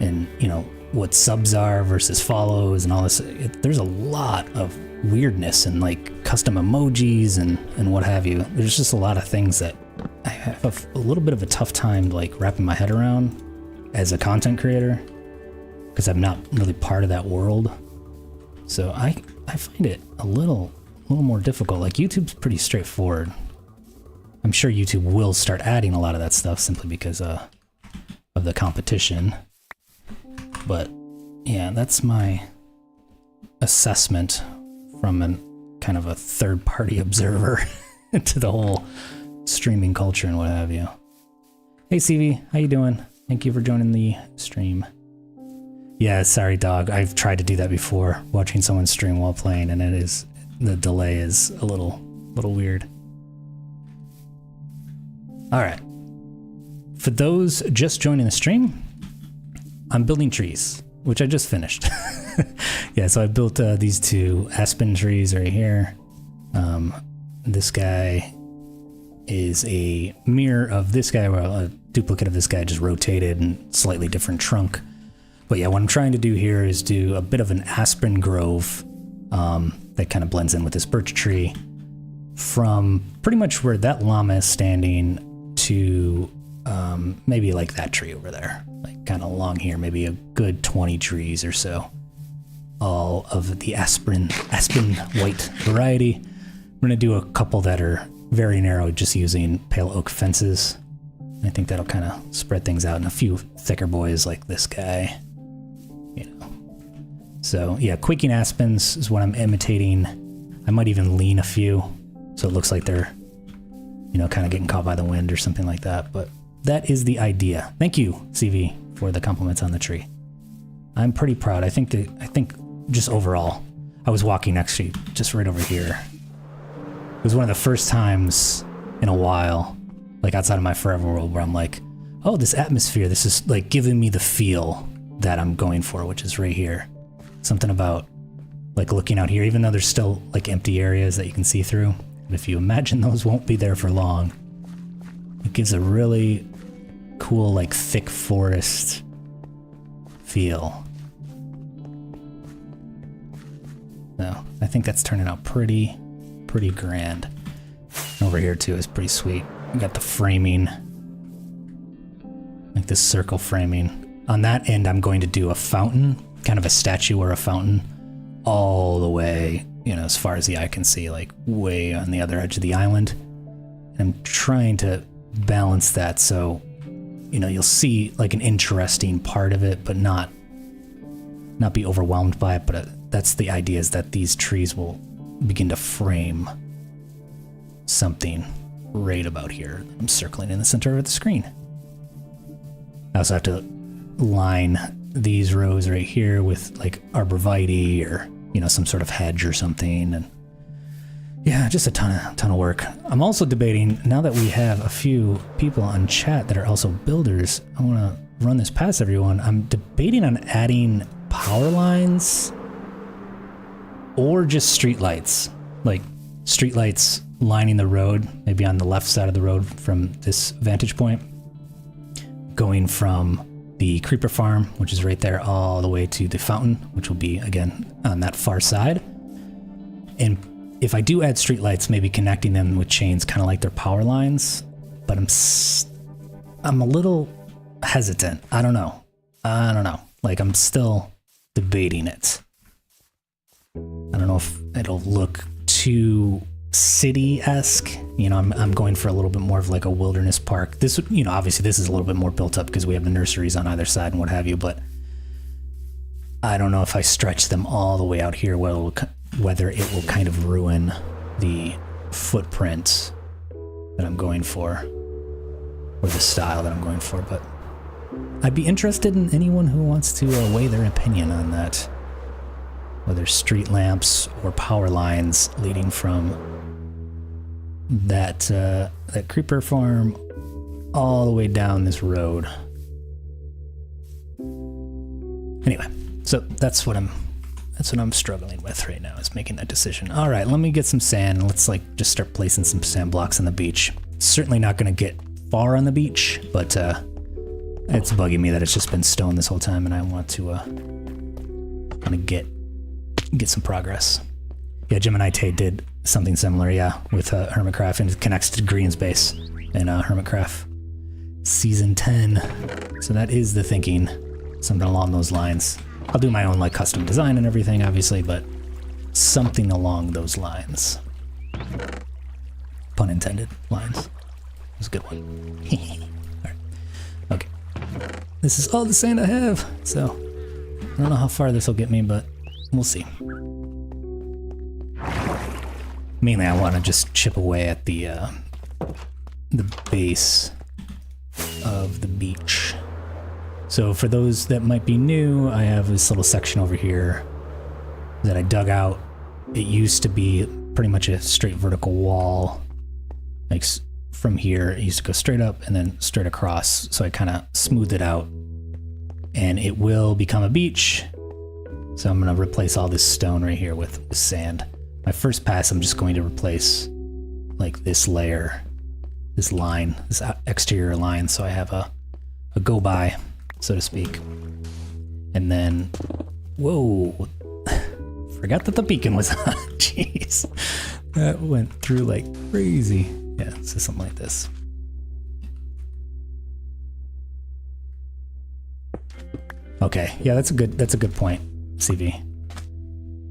Speaker 1: you know what subs are versus follows and all this. There's a lot of weirdness and like custom emojis and what have you. There's just a lot of things that I have a little bit of a tough time like wrapping my head around as a content creator because I'm not really part of that world. So I find it a little more difficult. Like YouTube's pretty straightforward. I'm sure YouTube will start adding a lot of that stuff simply because of the competition. But yeah, that's my assessment from an kind of a third-party observer to the whole streaming culture and what have you. Hey CV, how you doing? Thank you for joining the stream. Yeah, sorry dog. I've tried to do that before, watching someone stream while playing, and the delay is a little weird. All right. For those just joining the stream, I'm building trees, which I just finished. Yeah, so I built these two Aspen trees right here. This guy is a mirror of this guy, well, a duplicate of this guy, just rotated and slightly different trunk. But yeah, what I'm trying to do here is do a bit of an aspen grove that kind of blends in with this birch tree from pretty much where that llama is standing to maybe like that tree over there, like kind of along here, maybe a good 20 trees or so, all of the Aspen white variety. I'm gonna do a couple that are very narrow, just using pale oak fences. I think that'll kind of spread things out, and a few thicker boys like this guy, you know. So yeah, quaking aspens is what I'm imitating. I might even lean a few so it looks like they're, you know, kind of getting caught by the wind or something like that. But that is the idea. Thank you, CV, for the compliments on the tree. I'm pretty proud. I think just overall, I was walking actually just right over here. It was one of the first times in a while, like outside of my forever world, where I'm like, oh, this atmosphere, this is like giving me the feel that I'm going for, which is right here. Something about like looking out here, even though there's still like empty areas that you can see through. But if you imagine those won't be there for long, it gives a really cool, like thick forest feel. So I think that's turning out pretty grand. Over here too is pretty sweet. We got the framing, like this circle framing. On that end, I'm going to do a fountain, kind of a statue or a fountain, all the way, you know, as far as the eye can see, like way on the other edge of the island. And I'm trying to balance that so you know, you'll see like an interesting part of it, but not be overwhelmed by it. But that's the idea, is that these trees will begin to frame something right about here. I'm circling in the center of the screen. I also have to line these rows right here with like arborvitae or, you know, some sort of hedge or something. And yeah, just a ton of work. I'm also debating, now that we have a few people on chat that are also builders, I want to run this past everyone. I'm debating on adding power lines or just street lights, like street lights lining the road, maybe on the left side of the road from this vantage point, going from the creeper farm, which is right there, all the way to the fountain, which will be again on that far side. And if I do add street lights, maybe connecting them with chains, kind of like their power lines. But I'm a little hesitant. I don't know. Like, I'm still debating it. I don't know if it'll look too city-esque. You know, I'm going for a little bit more of like a wilderness park. This, you know, obviously this is a little bit more built up because we have the nurseries on either side and what have you, but I don't know if I stretch them all the way out here, whether it will kind of ruin the footprint that I'm going for, or the style that I'm going for. But I'd be interested in anyone who wants to weigh their opinion on that, whether street lamps or power lines leading from that creeper farm all the way down this road. Anyway, so that's what I'm struggling with right now, is making that decision. All right, let me get some sand. Let's like just start placing some sand blocks on the beach. Certainly not going to get far on the beach, but it's bugging me that it's just been stone this whole time, and I want to get some progress. Yeah, Jim and I did something similar, yeah, with Hermitcraft, and it connects to Green's base in Hermitcraft Season 10. So that is the thinking, something along those lines. I'll do my own like custom design and everything, obviously, but something along those lines. Pun intended, lines. It was a good one. All right. Okay. This is all the sand I have, so I don't know how far this will get me, but we'll see. Mainly, I want to just chip away at the base of the beach. So for those that might be new, I have this little section over here that I dug out. It used to be pretty much a straight vertical wall. Like from here, it used to go straight up and then straight across. So I kind of smoothed it out, and it will become a beach. So I'm going to replace all this stone right here with sand. My first pass, I'm just going to replace like this layer, this line, this exterior line, so I have a go-by, so to speak. And then, whoa, forgot that the beacon was on. Jeez, that went through like crazy. Yeah, so something like this. Okay, yeah, that's a good point, CV.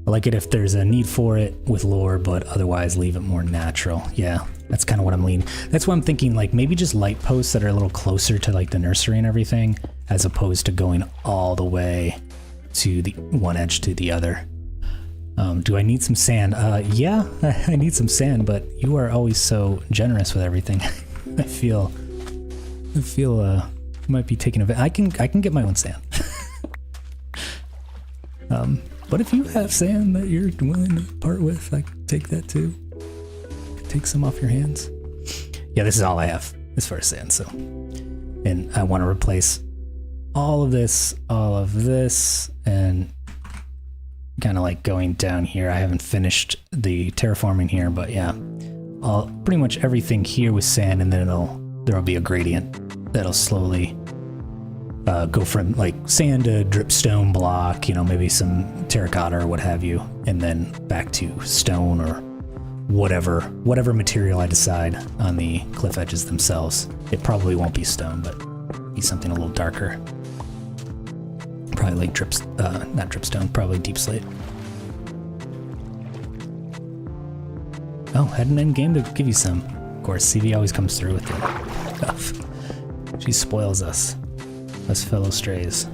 Speaker 1: I like it if there's a need for it with lore, but otherwise leave it more natural. Yeah, that's kind of what I'm leaning. That's why I'm thinking like maybe just light posts that are a little closer to like the nursery and everything, as opposed to going all the way to the one edge to the other. Do I need some sand? Yeah, I need some sand, but you are always so generous with everything. I feel you might be taking a bit. I can get my own sand. But if you have sand that you're willing to part with, I can take that too. Take some off your hands. Yeah, this is all I have as far as sand, so. And I want to replace all of this, and kind of like going down here. I haven't finished the terraforming here, but yeah. Pretty much everything here with sand, and then there'll be a gradient that'll slowly go from like sand to dripstone block, you know, maybe some terracotta or what have you, and then back to stone or whatever material I decide on the cliff edges themselves. It probably won't be stone, but be something a little darker. Probably like not dripstone, probably deep slate. Oh, had an end game to give you some. Of course, CV always comes through with the stuff. She spoils us fellow strays.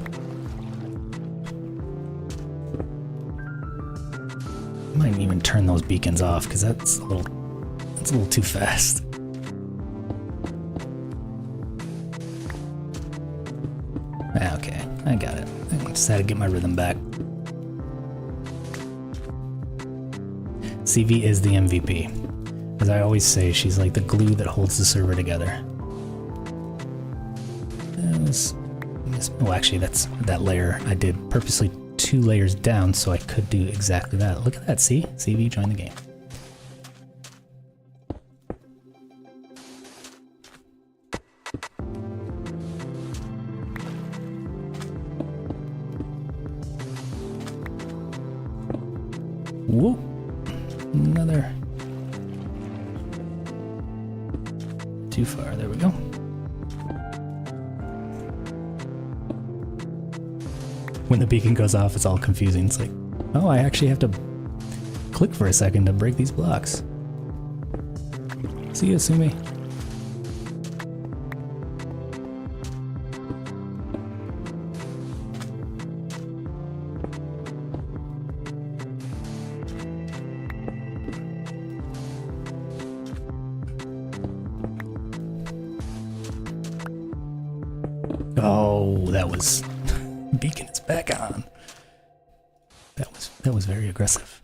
Speaker 1: Might even turn those beacons off because that's a little too fast. Okay, I got it. I just had to get my rhythm back. CV is the MVP. As I always say, she's like the glue that holds the server together. Oh, actually, that's that layer. I did purposely 2 layers down so I could do exactly that. Look at that, see? CV joined the game. Whoop! Another. Too far, there we go. When the beacon goes off, it's all confusing. It's like, oh, I actually have to click for a second to break these blocks. See you, Sumi. Oh, that was beacon is back on. That was very aggressive.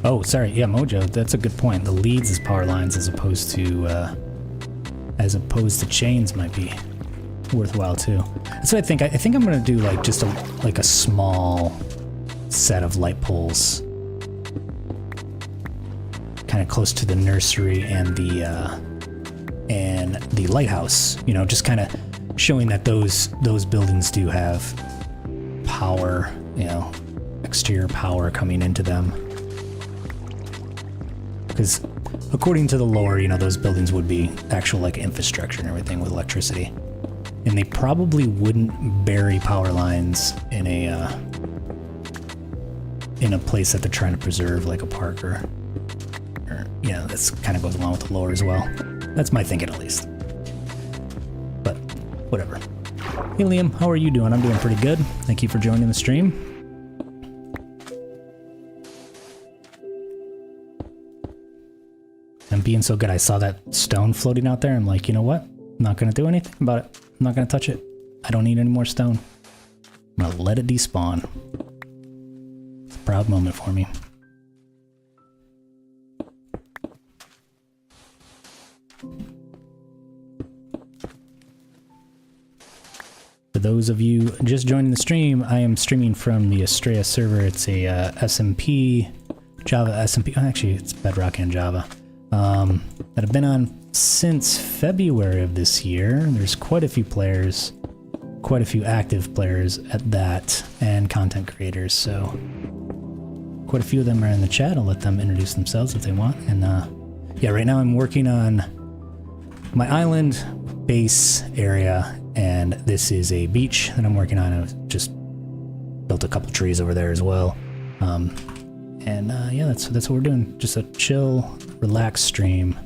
Speaker 1: Oh, sorry. Yeah, Mojo, that's a good point. The leads as power lines as opposed to chains might be worthwhile too. That's what I think. I think I'm gonna do like just a small set of light poles, kind of close to the nursery and the lighthouse. You know, just kind of showing that those buildings do have power. You know, exterior power coming into them. Because according to the lore, you know, those buildings would be actual like infrastructure and everything with electricity. And they probably wouldn't bury power lines in a place that they're trying to preserve, like a park or yeah, that's kind of goes along with the lore as well. That's my thinking, at least. But whatever. Hey Liam, how are you doing? I'm doing pretty good. Thank you for joining the stream. I'm being so good. I saw that stone floating out there. I'm like, you know what? I'm not gonna do anything about it. I'm not gonna touch it. I don't need any more stone. I'm gonna let it despawn. It's a proud moment for me. For those of you just joining the stream, I am streaming from the Astraea server. It's a SMP, Java SMP. Oh, actually, it's Bedrock and Java. That have been on since February of this year. There's quite a few players, quite a few active players at that, and content creators, so quite a few of them are in the chat. I'll let them introduce themselves if they want. And yeah, right now I'm working on my island base area, and this is a beach that I'm working on. I just built a couple trees over there as well. Yeah, that's what we're doing. Just a chill, relaxed stream.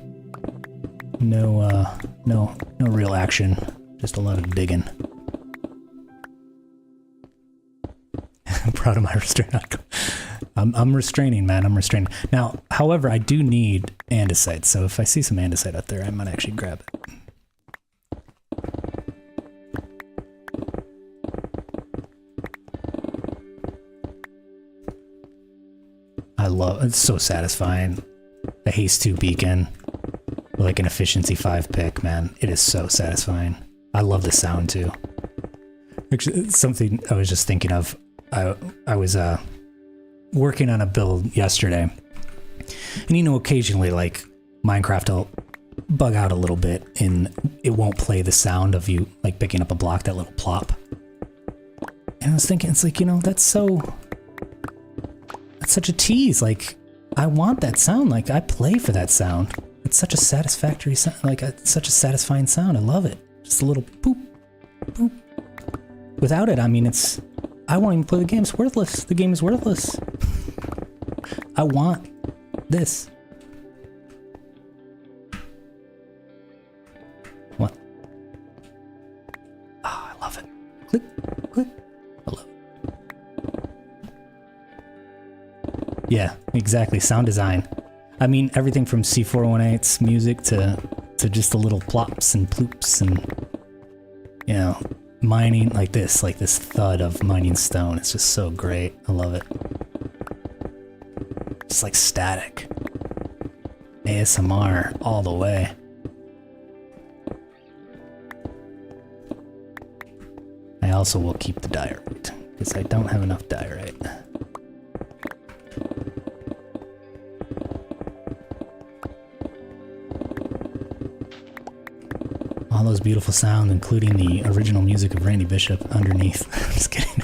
Speaker 1: No real action. Just a lot of digging. I'm proud of my restraint. I'm restraining, man. I'm restraining. Now, however, I do need andesite, so if I see some andesite out there, I might actually grab it. It's so satisfying. The Haste 2 beacon, like an efficiency 5 pick, man. It is so satisfying. I love the sound too. Actually, it's something I was just thinking of. I was working on a build yesterday, and you know, occasionally like Minecraft will bug out a little bit and it won't play the sound of you like picking up a block, that little plop. And I was thinking, it's like, you know, that's such a tease. Like, I want that sound. Like, I play for that sound. It's such a satisfactory sound. Like, such a satisfying sound. I love it. Just a little poop. Boop. Without it, I mean, it's... I won't even play the game. It's worthless. The game is worthless. I want this. What? Oh, I love it. Click, click. I love it. Yeah, exactly. Sound design. I mean, everything from C418's music to just the little plops and ploops and, you know, mining like this thud of mining stone. It's just so great. I love it. It's like static. ASMR all the way. I also will keep the diorite because I don't have enough diorite. All those beautiful sounds, including the original music of Randy Bishop underneath. I'm just kidding.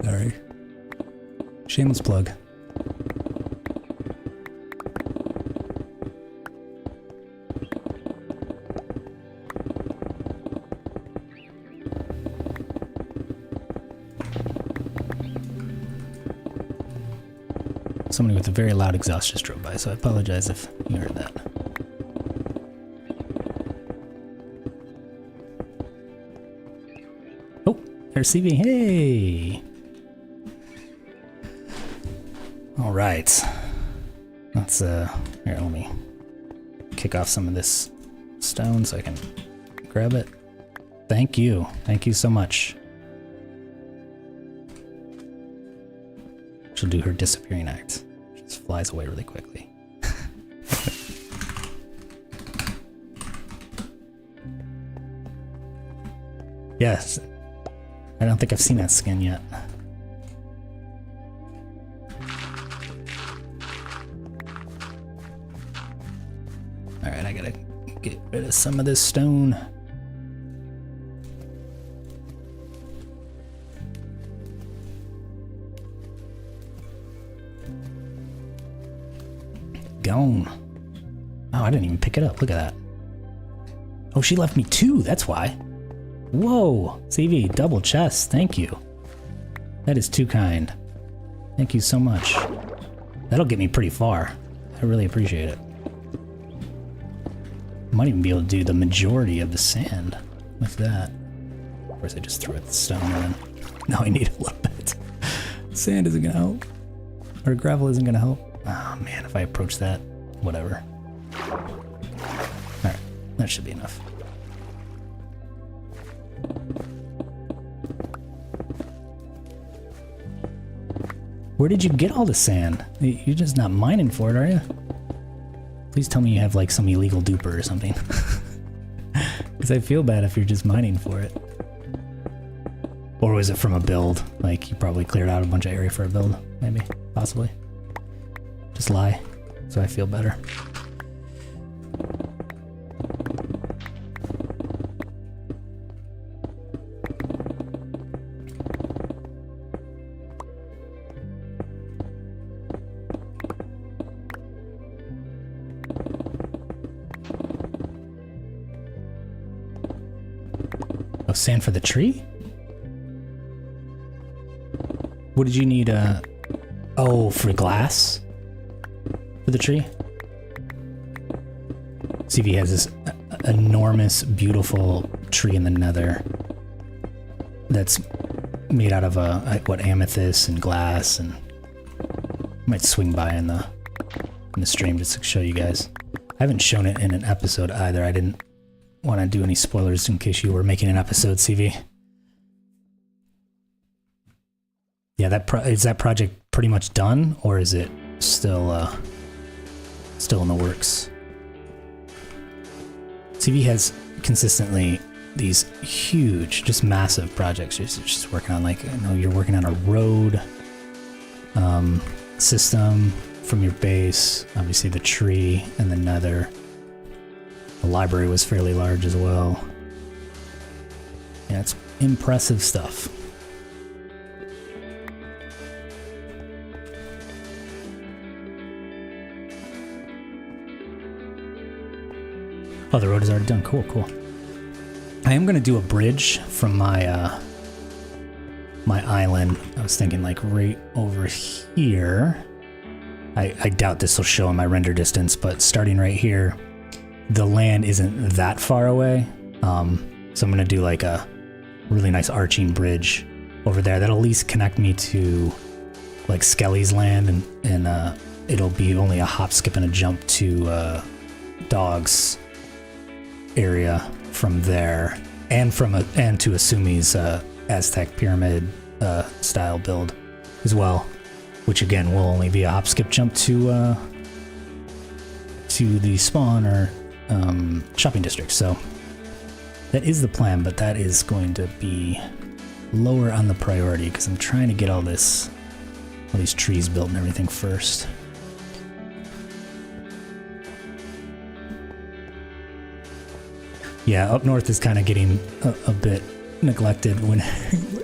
Speaker 1: Sorry. Shameless plug. Somebody with a very loud exhaust just drove by, so I apologize if you heard that. Oh, there's CV. Hey! All right. Let's, here, let me kick off some of this stone so I can grab it. Thank you. Thank you so much. She'll do her disappearing act. She just flies away really quickly. Yes. I don't think I've seen that skin yet. Alright, I gotta get rid of some of this stone. Gone. Oh, I didn't even pick it up. Look at that. Oh, she left me 2. That's why. Whoa. CV, double chest. Thank you. That is too kind. Thank you so much. That'll get me pretty far. I really appreciate it. Might even be able to do the majority of the sand with that. Of course, I just threw it the stone and then... Now I need a little bit. Sand isn't gonna help. Or gravel isn't gonna help. Oh man, if I approach that, whatever. Alright, that should be enough. Where did you get all the sand? You're just not mining for it, are you? Please tell me you have like some illegal duper or something. Because I feel bad if you're just mining for it. Or was it from a build? Like you probably cleared out a bunch of area for a build, maybe, possibly. Just lie, so I feel better. Oh, sand for the tree? What did you need, oh, for glass? For the tree? CV has this enormous, beautiful tree in the nether that's made out of, what, amethyst and glass, and I might swing by in the stream just to show you guys. I haven't shown it in an episode either. I didn't want to do any spoilers in case you were making an episode, CV. Yeah, is that project pretty much done, or is it still still in the works? CV has consistently these huge, just massive projects she's working on. Like, I know you're working on a road system from your base, obviously the tree and the nether. The library was fairly large as well. Yeah, it's impressive stuff. Oh, the road is already done. Cool, cool. I am going to do a bridge from my my island. I was thinking like right over here. I doubt this will show in my render distance, but starting right here, the land isn't that far away. So I'm going to do like a really nice arching bridge over there that'll at least connect me to like Skelly's land, and it'll be only a hop, skip, and a jump to Dog's area from there, and to Asumi's Aztec pyramid style build as well, which again will only be a hop, skip, jump to the spawn or shopping district. So that is the plan, but that is going to be lower on the priority because I'm trying to get all these trees built and everything first. Yeah, up north is kind of getting a bit neglected when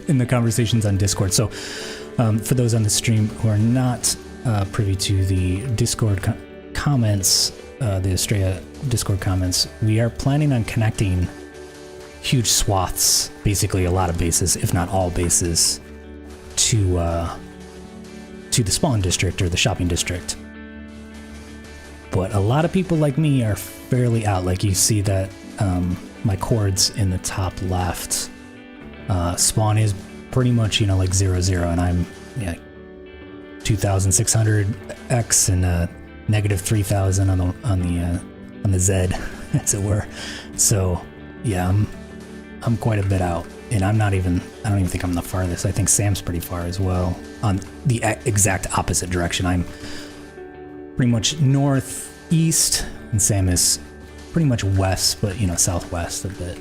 Speaker 1: in the conversations on Discord. So for those on the stream who are not privy to the Discord comments, the Astraea Discord comments, we are planning on connecting huge swaths, basically a lot of bases, if not all bases, to the spawn district or the shopping district. But a lot of people like me are fairly out. Like you see that my chords in the top left, spawn is pretty much, you know, like 0-0, and I'm 2,600x and negative 3,000 on the Z, as it were. So yeah, I'm quite a bit out, and I don't even think I'm the farthest. I think Sam's pretty far as well on the exact opposite direction. I'm pretty much northeast, and Sam is pretty much west, but you know, southwest a bit.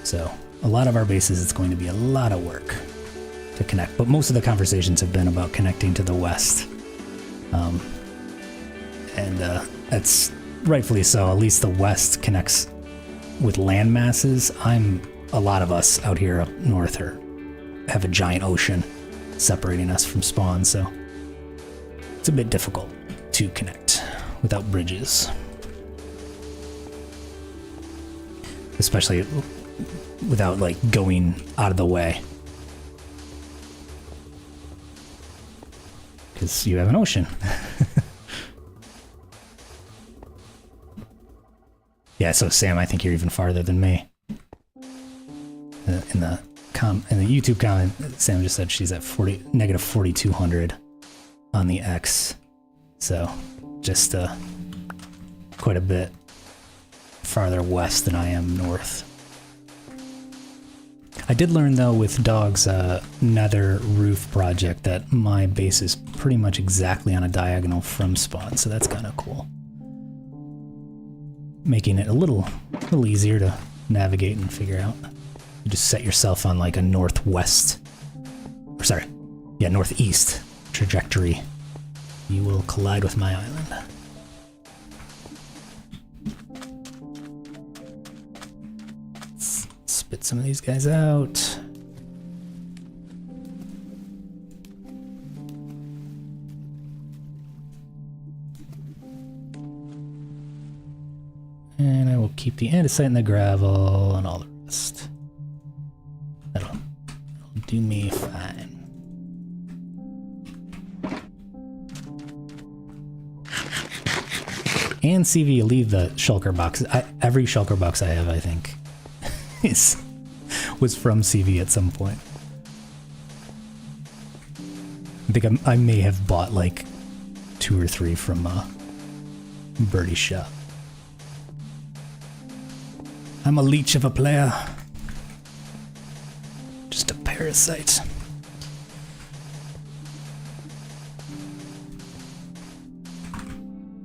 Speaker 1: So a lot of our bases, it's going to be a lot of work to connect, but most of the conversations have been about connecting to the west, and that's rightfully so. At least the west connects with land masses. A lot of us out here up north have a giant ocean separating us from spawn, so it's a bit difficult to connect without bridges. Especially without like going out of the way. Because you have an ocean. Yeah, so Sam, I think you're even farther than me. In the YouTube comment, Sam just said she's at negative 4,200 on the X. So just quite a bit farther west than I am north. I did learn though with Dog's nether roof project that my base is pretty much exactly on a diagonal from spawn, so that's kind of cool. Making it a little easier to navigate and figure out. You just set yourself on like a northeast trajectory. You will collide with my island. Let's spit some of these guys out. And I will keep the andesite and the gravel and all the rest. That'll do me fine. And CV, leave the shulker box. Every shulker box I have, I think, was from CV at some point. I think I may have bought like 2 or 3 from Birdie's shop. I'm a leech of a player. Just a parasite.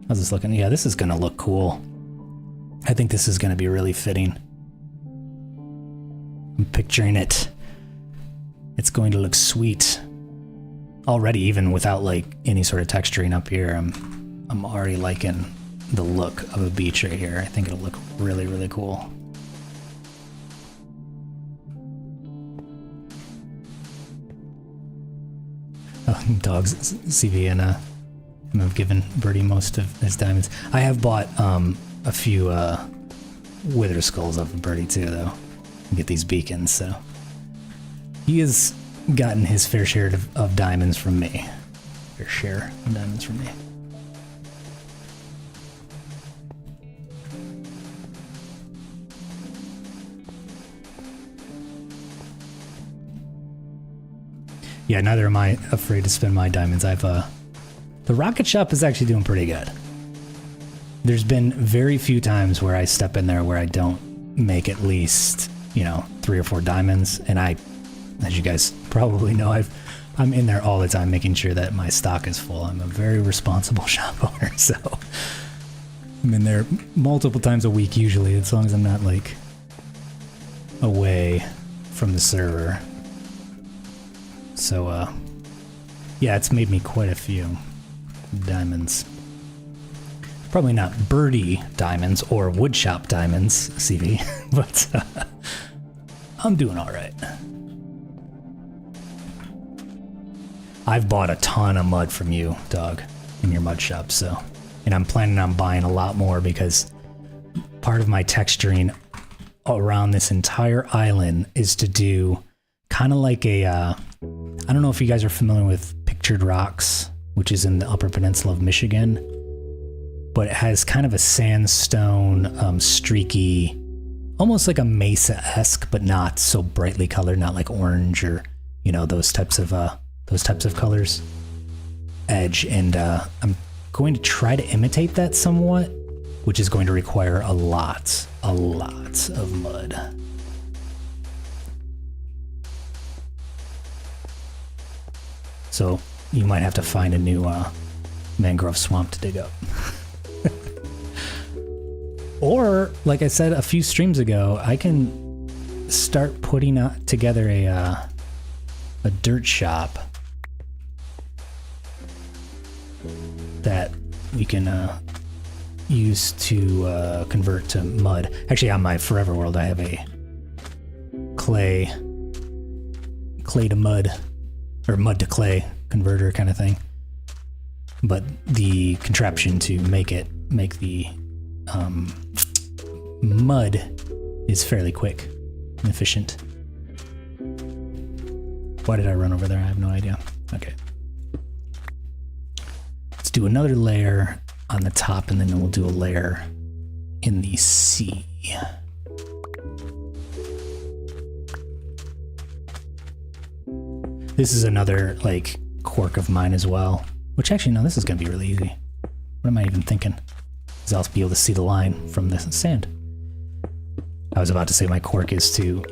Speaker 1: How's this looking? Yeah, this is gonna look cool. I think this is gonna be really fitting. I'm picturing it. It's going to look sweet. Already, even without like any sort of texturing up here, I'm already liking the look of a beach right here. I think it'll look really, really cool. Dogs, CV, and have given Birdie most of his diamonds. I have bought a few wither skulls off of Birdie too, though. Get these beacons, so he has gotten his fair share of diamonds from me. Fair share of diamonds from me. Yeah, neither am I afraid to spend my diamonds. The rocket shop is actually doing pretty good. There's been very few times where I step in there where I don't make at least, you know, 3 or 4 diamonds. And as you guys probably know, I'm in there all the time making sure that my stock is full. I'm a very responsible shop owner, so I'm in there multiple times a week usually, as long as I'm not like away from the server. So, yeah, it's made me quite a few diamonds. Probably not birdie diamonds or woodshop diamonds, CV, but I'm doing all right. I've bought a ton of mud from you, dog, in your mud shop, so, and I'm planning on buying a lot more because part of my texturing around this entire island is to do kind of like a, I don't know if you guys are familiar with Pictured Rocks, which is in the Upper Peninsula of Michigan, but it has kind of a sandstone, streaky, almost like a mesa-esque, but not so brightly colored, not like orange or, you know, those types of colors, edge. And I'm going to try to imitate that somewhat, which is going to require a lot of mud. So you might have to find a new mangrove swamp to dig up. Or, like I said a few streams ago, I can start putting together a dirt shop that we can use to convert to mud. Actually, on my Forever World, I have a clay to mud, or mud to clay converter kind of thing. But the contraption to make the mud is fairly quick and efficient. Why did I run over there? I have no idea. Okay. Let's do another layer on the top, and then we'll do a layer in the sea. This is another, like, quirk of mine as well. Which actually, no, this is going to be really easy. What am I even thinking? Because I'll be able to see the line from the sand. I was about to say my quirk is to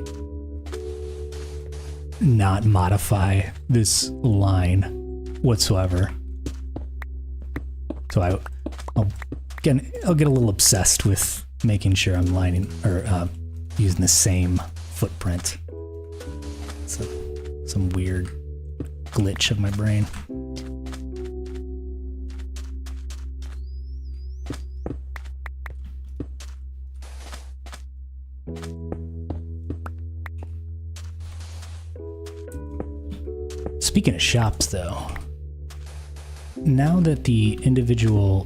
Speaker 1: not modify this line whatsoever. So I'll get a little obsessed with making sure I'm lining or using the same footprint. So some weird glitch of my brain. Speaking of shops, though, now that the individual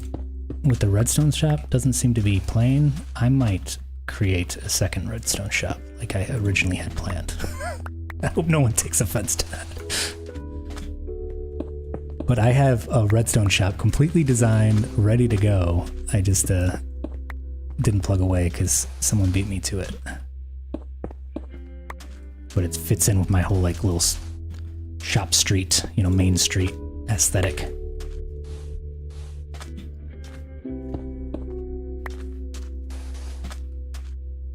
Speaker 1: with the redstone shop doesn't seem to be playing, I might create a second redstone shop like I originally had planned. I hope no one takes offense to that. But I have a redstone shop completely designed, ready to go. I just didn't plug away because someone beat me to it. But it fits in with my whole like little shop street, you know, main street aesthetic.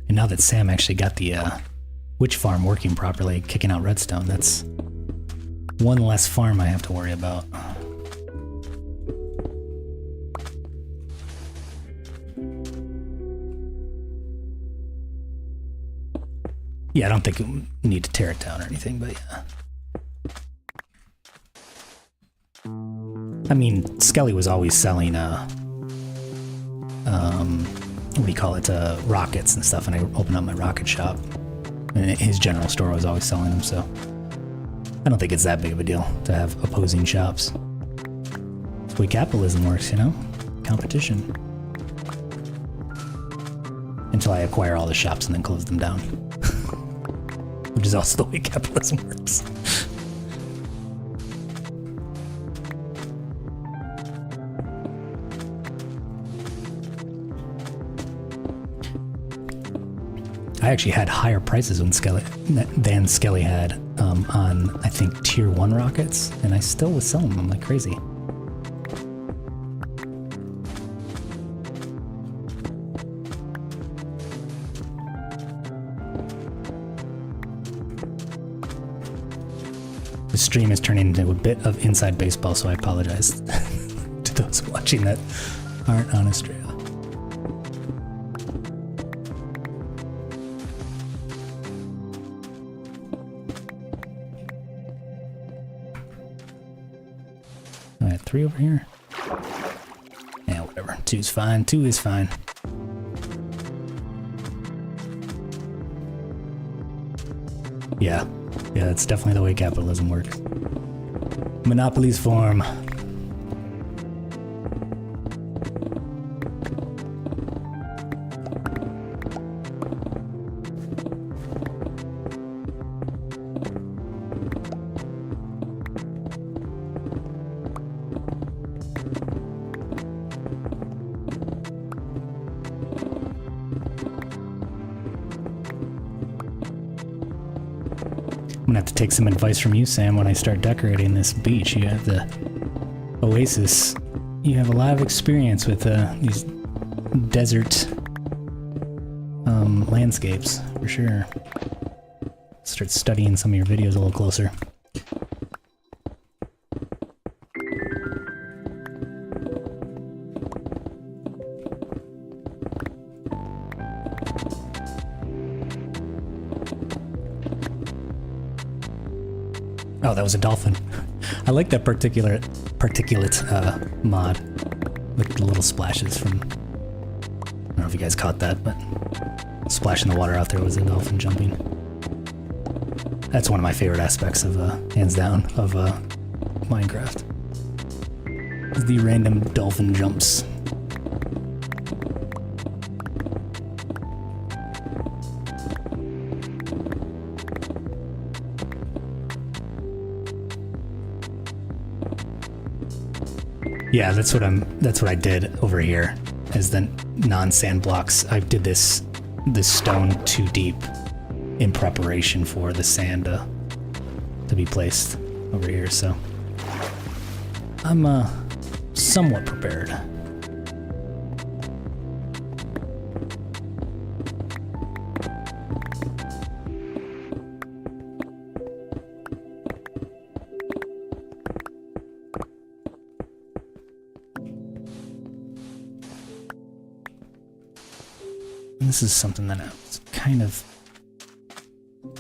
Speaker 1: And now that Sam actually got the witch farm working properly, kicking out redstone, that's one less farm I have to worry about. Yeah, I don't think we need to tear it down or anything, but yeah. I mean, Skelly was always selling, what do you call it, rockets and stuff, and I opened up my rocket shop. And his general store was always selling them, so I don't think it's that big of a deal to have opposing shops. That's the way capitalism works, you know? Competition. until I acquire all the shops and then close them down. Which is also the way capitalism works. I actually had higher prices than Skelly had on, I think, tier 1 rockets, and I still was selling them like crazy. The stream is turning into a bit of inside baseball, so I apologize to those watching that aren't on Astraea. Alright, 3 over here. Yeah, whatever. 2's fine. 2 is fine. Yeah. Yeah, that's definitely the way capitalism works. Monopolies form. I'm gonna have to take some advice from you, Sam, when I start decorating this beach. You have the oasis. You have a lot of experience with these desert landscapes, for sure. Start studying some of your videos a little closer. Oh, that was a dolphin. I like that particulate mod with the little splashes from. I don't know if you guys caught that, but splashing the water out there was a dolphin jumping. That's one of my favorite aspects of, hands down, of Minecraft. Is the random dolphin jumps. Yeah, that's what I did over here, as the non-sand blocks. I did this stone too deep in preparation for the sand to be placed over here, so I'm somewhat prepared. This is something that I was kind of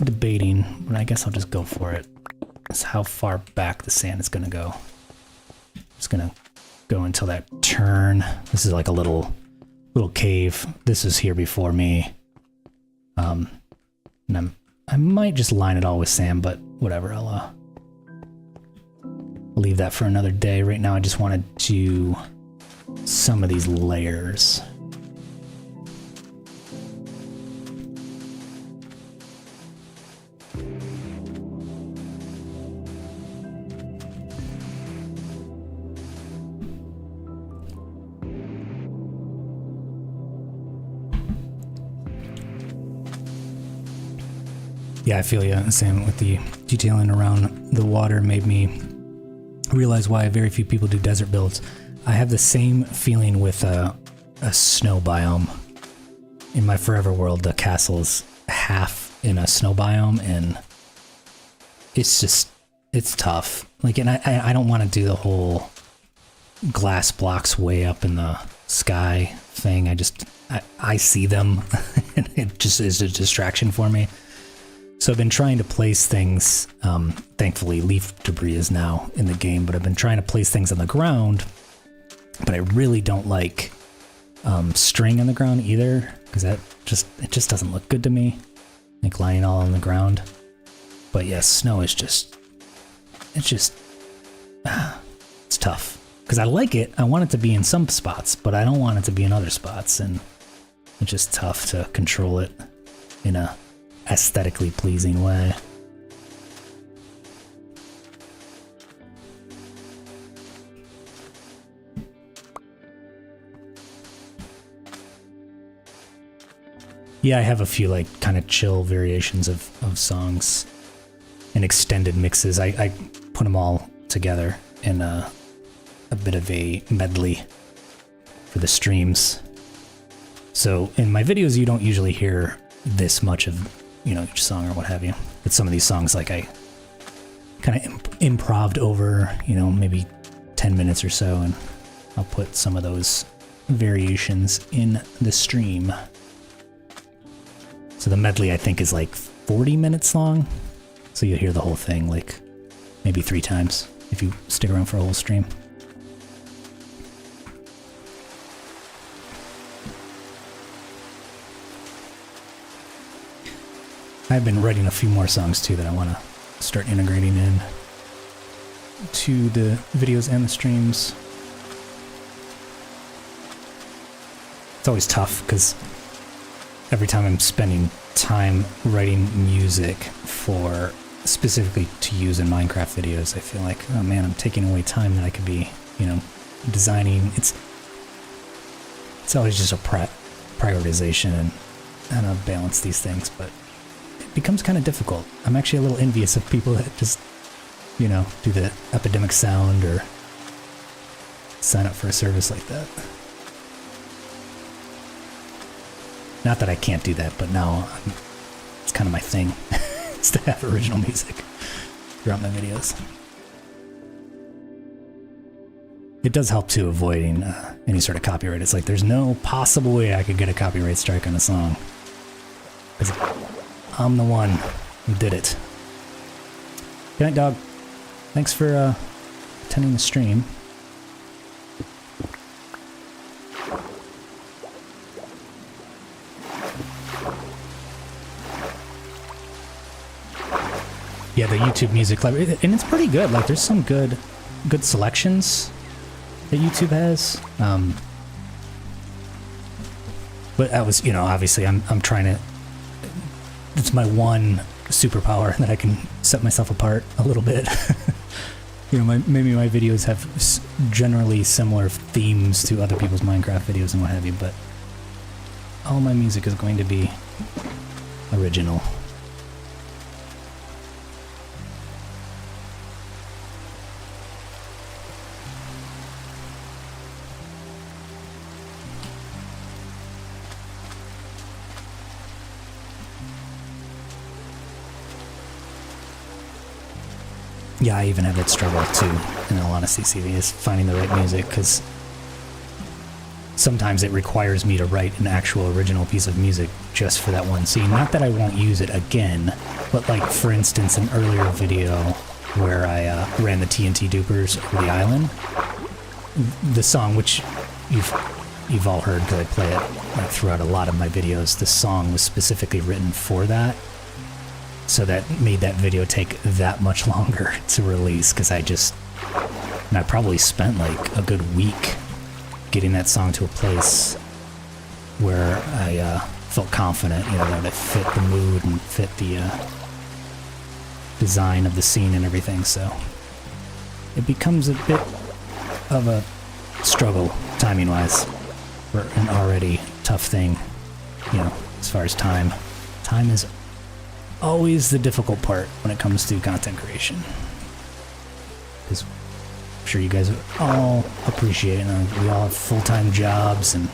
Speaker 1: debating, but I guess I'll just go for it. It's how far back the sand is going to go. It's going to go until that turn. This is like a little cave. This is here before me. And I might just line it all with sand, but whatever. I'll leave that for another day. Right now, I just want to do some of these layers. Yeah, I feel you, Sam, with the detailing around the water made me realize why very few people do desert builds. I have the same feeling with a snow biome. In my forever world, the castle's half in a snow biome, and it's tough. Like, and I don't want to do the whole glass blocks way up in the sky thing. I see them, and it just is a distraction for me. So I've been trying to place things, thankfully leaf debris is now in the game, but I've been trying to place things on the ground, but I really don't like string on the ground either, because it just doesn't look good to me, like lying all on the ground. But yes, snow is it's tough, because I like it. I want it to be in some spots, but I don't want it to be in other spots, and It's just tough to control it in a aesthetically pleasing way. Yeah, I have a few like kind of chill variations of songs and extended mixes. I put them all together in a bit of a medley for the streams. So in my videos, you don't usually hear this much of, you know, each song or what have you. But some of these songs, like I kind of improv'd over, you know, maybe 10 minutes or so, and I'll put some of those variations in the stream. So the medley, I think, is like 40 minutes long. So you'll hear the whole thing like maybe 3 times if you stick around for a whole stream. I've been writing a few more songs too that I want to start integrating in to the videos and the streams. It's always tough because every time I'm spending time writing music for specifically to use in Minecraft videos, I feel like, oh man, I'm taking away time that I could be, you know, designing. It's always just a prioritization and how to balance these things, but it becomes kind of difficult. I'm actually a little envious of people that just, you know, do the epidemic sound or sign up for a service like that. Not that I can't do that, but now it's kind of my thing, is to have original music throughout my videos. It does help too, avoiding any sort of copyright. It's like there's no possible way I could get a copyright strike on a song, because I'm the one who did it. Good night, dog. Thanks for attending the stream. Yeah, the YouTube music library, and it's pretty good. Like, there's some good selections that YouTube has. But I was, you know, obviously I'm trying to. It's my one superpower that I can set myself apart a little bit. You know, maybe my videos have generally similar themes to other people's Minecraft videos and what have you, but all my music is going to be original. Yeah, I even have that struggle too, in all honesty, CV, is finding the right music, because sometimes it requires me to write an actual original piece of music just for that one scene. Not that I won't use it again, but like, for instance, an earlier video where I ran the TNT dupers over the island, the song, which you've all heard because I play it like throughout a lot of my videos, the song was specifically written for that. So that made that video take that much longer to release, because I probably spent like a good week getting that song to a place where I felt confident, you know, that it fit the mood and fit the design of the scene and everything. So it becomes a bit of a struggle timing-wise for an already tough thing, you know, as far as time. Time is always the difficult part when it comes to content creation, because I'm sure you guys all appreciate it. We all have full-time jobs and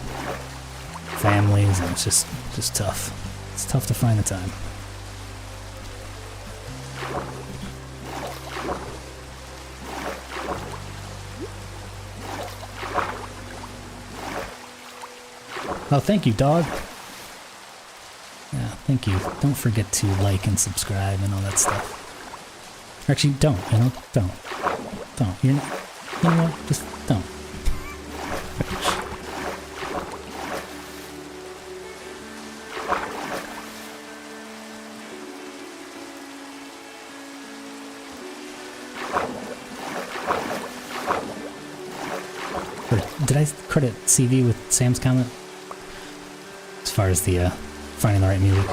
Speaker 1: families, and it's just tough. It's tough to find the time. Oh, thank you, dog. Yeah, thank you. Don't forget to like and subscribe and all that stuff. Actually, don't, you know? Don't. You know what? Just don't. Or did I credit CV with Sam's comment? as far as the finding the right music.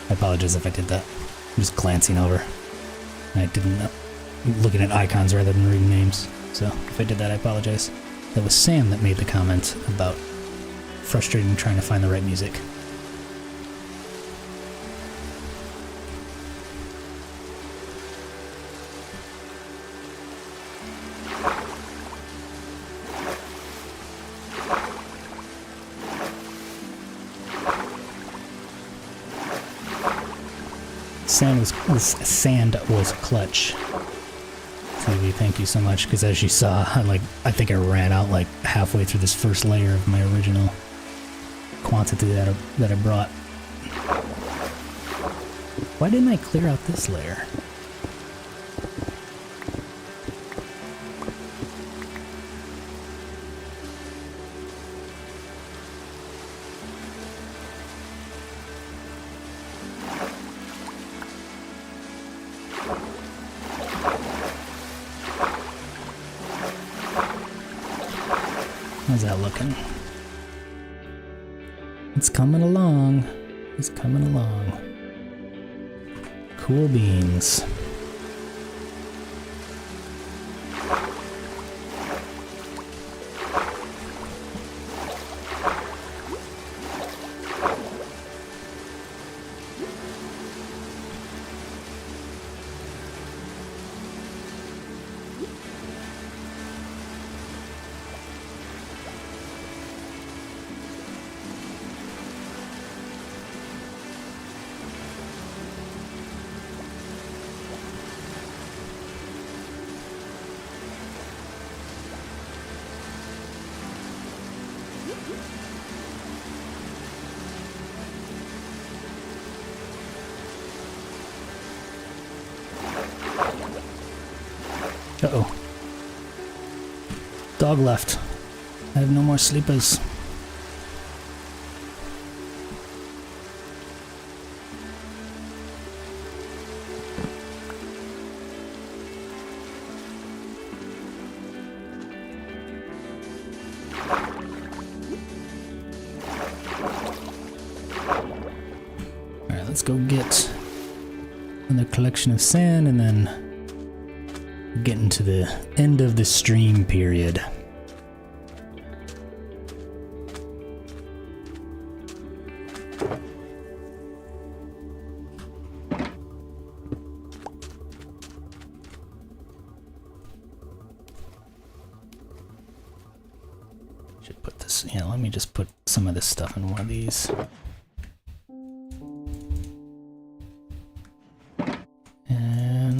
Speaker 1: I apologize if I did that. I'm just glancing over. I didn't looking at icons rather than reading names. So if I did that, I apologize. That was Sam that made the comment about frustrating trying to find the right music. Sand was clutch. TV, thank you so much, because as you saw, I think I ran out like halfway through this first layer of my original quantity that I brought. Why didn't I clear out this layer? How's that looking? It's coming along. It's coming along. Cool beans. Uh-oh. Dog left. I have no more sleepers. Alright, let's go get another collection of sand and then getting to the end of the stream period. Should put this, yeah, let me just put some of this stuff in one of these.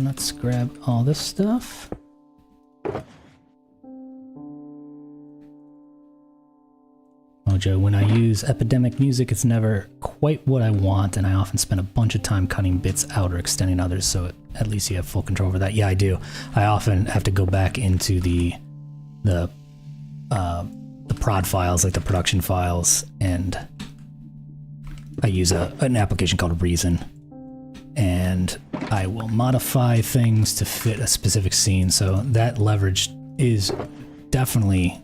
Speaker 1: Let's grab all this stuff. Mojo, when I use epidemic music, it's never quite what I want, and I often spend a bunch of time cutting bits out or extending others, so at least you have full control over that. Yeah, I do. I often have to go back into the prod files, like the production files, and I use an application called Reason. And I will modify things to fit a specific scene, so that leverage is definitely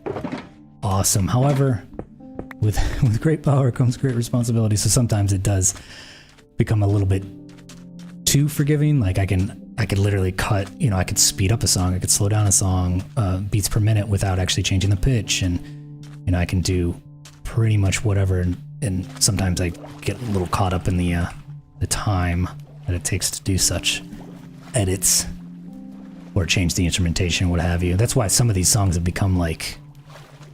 Speaker 1: awesome. However, with great power comes great responsibility, so sometimes it does become a little bit too forgiving. Like I could literally cut, you know, I could speed up a song, I could slow down a song, beats per minute without actually changing the pitch, and you know, I can do pretty much whatever, and sometimes I get a little caught up in the time that it takes to do such edits or change the instrumentation, what have you. That's why some of these songs have become like,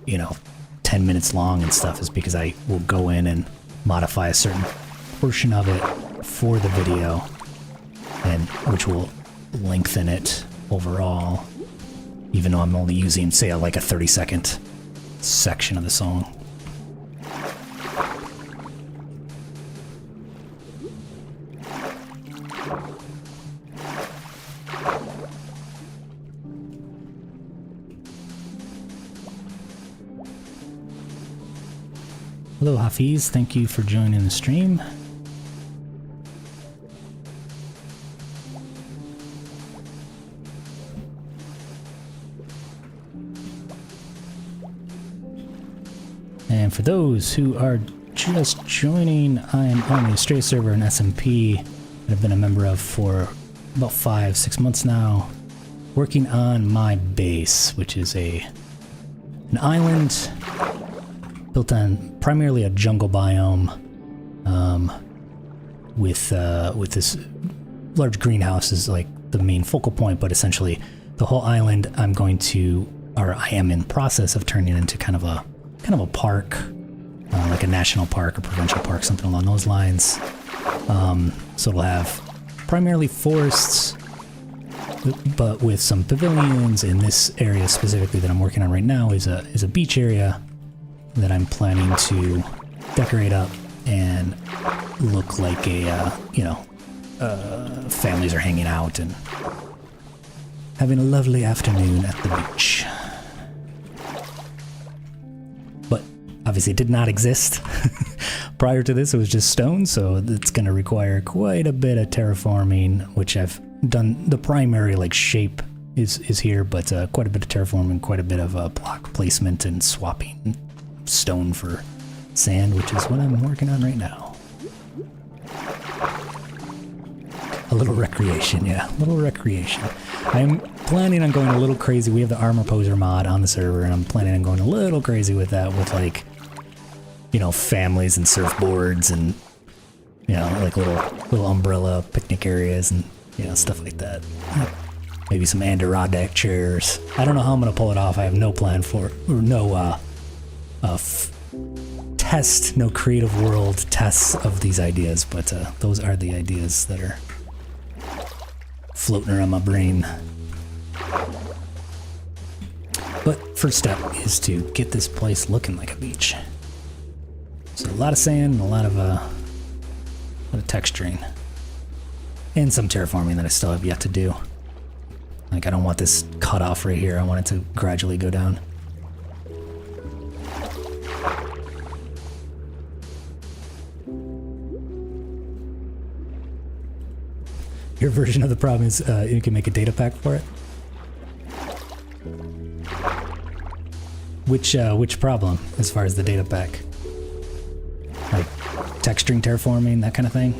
Speaker 1: you know, 10 minutes long and stuff, is because I will go in and modify a certain portion of it for the video, and which will lengthen it overall, even though I'm only using, say, like a 30-second section of the song. Hello Hafiz, thank you for joining the stream. And For those who are just joining, I am on the Astraea server in SMP that I've been a member of for about 5-6 months now, working on my base, which is an island built on primarily a jungle biome, with this large greenhouse is like the main focal point, but essentially the whole island I am in process of turning into kind of a park, like a national park or provincial park, something along those lines. So it'll have primarily forests, but with some pavilions. In this area specifically that I'm working on right now is a beach area that I'm planning to decorate up and look like families are hanging out and having a lovely afternoon at the beach. But obviously it did not exist. Prior to this, it was just stone, so it's going to require quite a bit of terraforming, which I've done. The primary shape is here, but quite a bit of terraforming, quite a bit of block placement and swapping stone for sand, which is what I'm working on right now. A little recreation, yeah, a little recreation. I'm planning on going a little crazy. We have the armor poser mod on the server, and I'm planning on going a little crazy with that, with families and surfboards and little umbrella picnic areas and stuff like that. Maybe some Adirondack chairs. I don't know how I'm gonna pull it off. I have no plan for it, or no no creative world tests of these ideas, but those are the ideas that are floating around my brain. But first step is to get this place looking like a beach. So a lot of sand, a lot of texturing, and some terraforming that I still have yet to do. I don't want this cut off right here. I want it to gradually go down. Your version of the problem is you can make a data pack for it. Which problem as far as the data pack? Like texturing, terraforming, that kind of thing?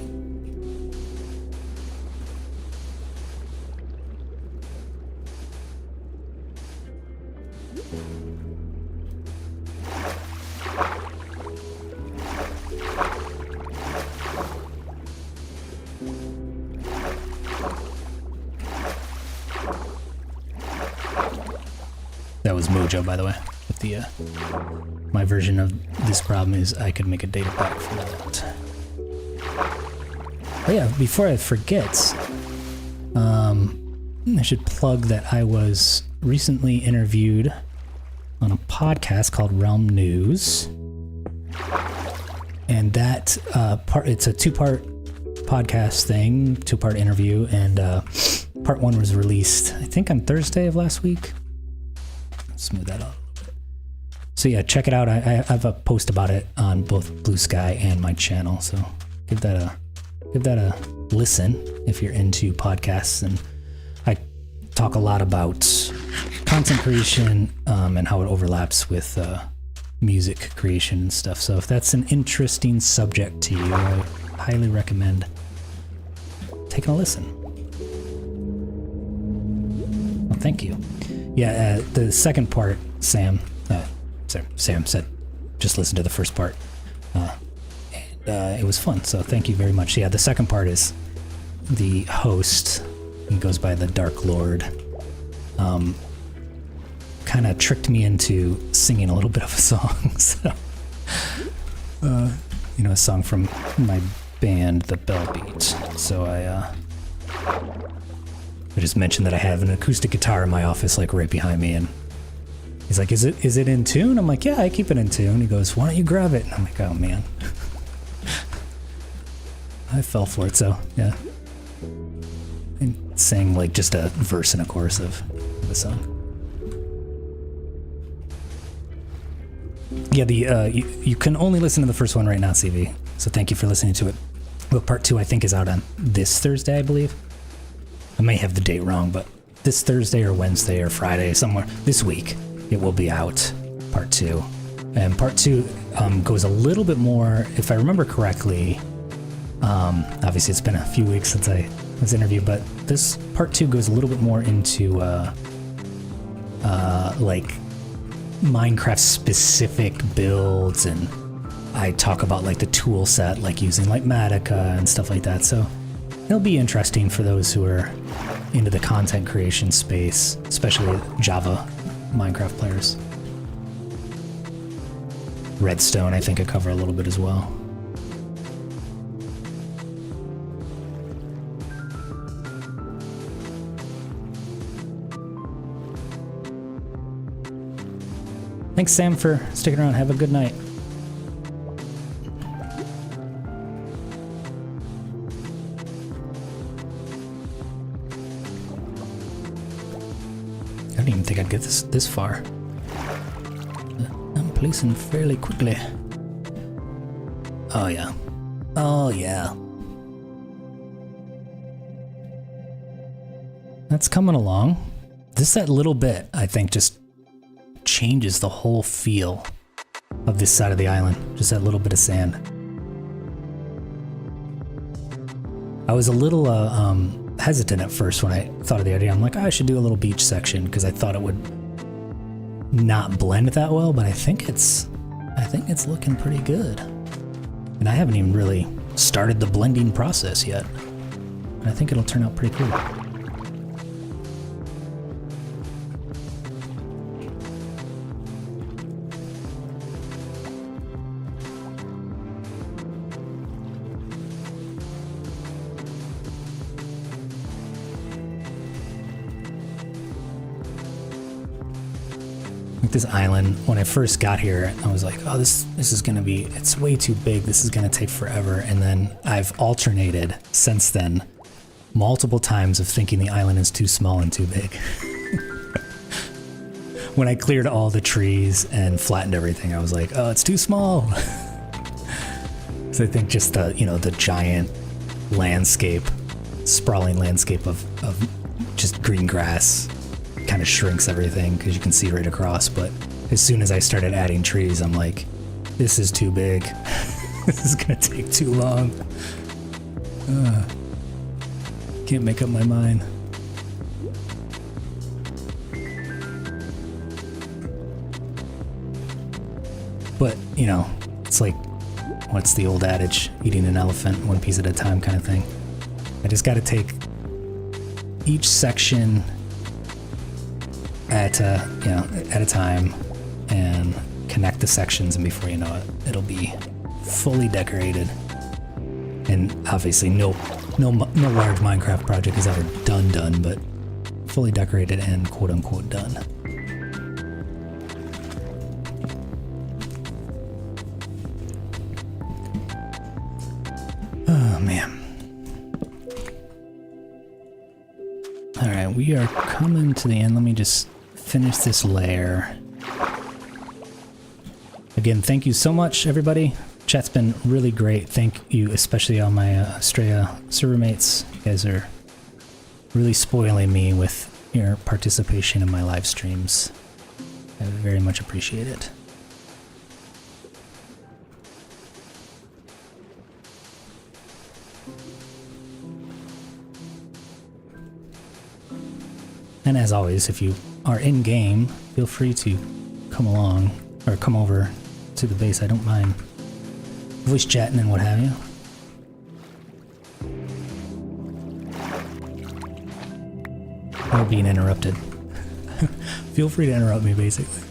Speaker 1: That was Mojo, by the way. With the my version of this problem is I could make a data pack for that. Oh yeah, before I forget, I should plug that I was recently interviewed on a podcast called Realm News, and that it's a two-part podcast thing, two-part interview, and part one was released I think on Thursday of last week. Smooth that out. So yeah, check it out. I have a post about it on both Blue Sky and my channel, so give that a listen if you're into podcasts. And I talk a lot about content creation and how it overlaps with music creation and stuff. So if that's an interesting subject to you, I highly recommend taking a listen. Well, thank you. Yeah, the second part, Sam said, just listen to the first part. And it was fun, so thank you very much. Yeah, the second part is the host, he goes by the Dark Lord, kind of tricked me into singing a little bit of a song. So, a song from my band, The Bell Beat. So I just mentioned that I have an acoustic guitar in my office, right behind me, and he's like, "Is it in tune?" I'm like, "Yeah, I keep it in tune." He goes, "Why don't you grab it?" And I'm like, "Oh man," I fell for it. So yeah, and sang just a verse and a chorus of the song. Yeah, you can only listen to the first one right now, CV. So thank you for listening to it. But part two, I think, is out on this Thursday, I believe. I may have the date wrong, but this Thursday or Wednesday or Friday, somewhere this week, it will be out, part two. And part 2 goes a little bit more, if I remember correctly. Obviously, it's been a few weeks since I was interviewed, but this part 2 goes a little bit more into like Minecraft specific builds, and I talk about like the tool set, like using like Matica and stuff like that. So it'll be interesting for those who are into the content creation space, especially Java Minecraft players. Redstone, I think I cover a little bit as well. Thanks, Sam, for sticking around. Have a good night. I didn't even think I'd get this far. I'm placing fairly quickly. Oh yeah. Oh yeah. That's coming along. Just that little bit, I think, just changes the whole feel of this side of the island. Just that little bit of sand. I was a little hesitant at first when I thought of the idea. I'm like, oh, I should do a little beach section because I thought it would not blend that well, but I think it's looking pretty good. And I haven't even really started the blending process yet. And I think it'll turn out pretty cool. This island, when I first got here, I was like, oh, this is gonna be, it's way too big, this is gonna take forever. And then I've alternated since then multiple times of thinking the island is too small and too big. When I cleared all the trees and flattened everything, I was like, oh, it's too small. So I think just the, you know, the giant landscape, sprawling landscape of just green grass kind of shrinks everything because you can see right across. But as soon as I started adding trees, I'm like, this is too big. This is gonna take too long. Can't make up my mind. But, you know, it's like, what's the old adage? Eating an elephant one piece at a time kind of thing. I just gotta take each section at a time and connect the sections, and before you know it, it'll be fully decorated. And obviously no large Minecraft project is ever done, but fully decorated and quote unquote done. Oh man. Alright, we are coming to the end. Let me just finish this layer. Again, thank you so much, everybody. Chat's been really great. Thank you, especially all my Astraea server mates. You guys are really spoiling me with your participation in my live streams. I very much appreciate it. And as always, if you are in game, feel free to come along or come over to the base. I don't mind voice chatting and what have you. Or being interrupted. Feel free to interrupt me, basically.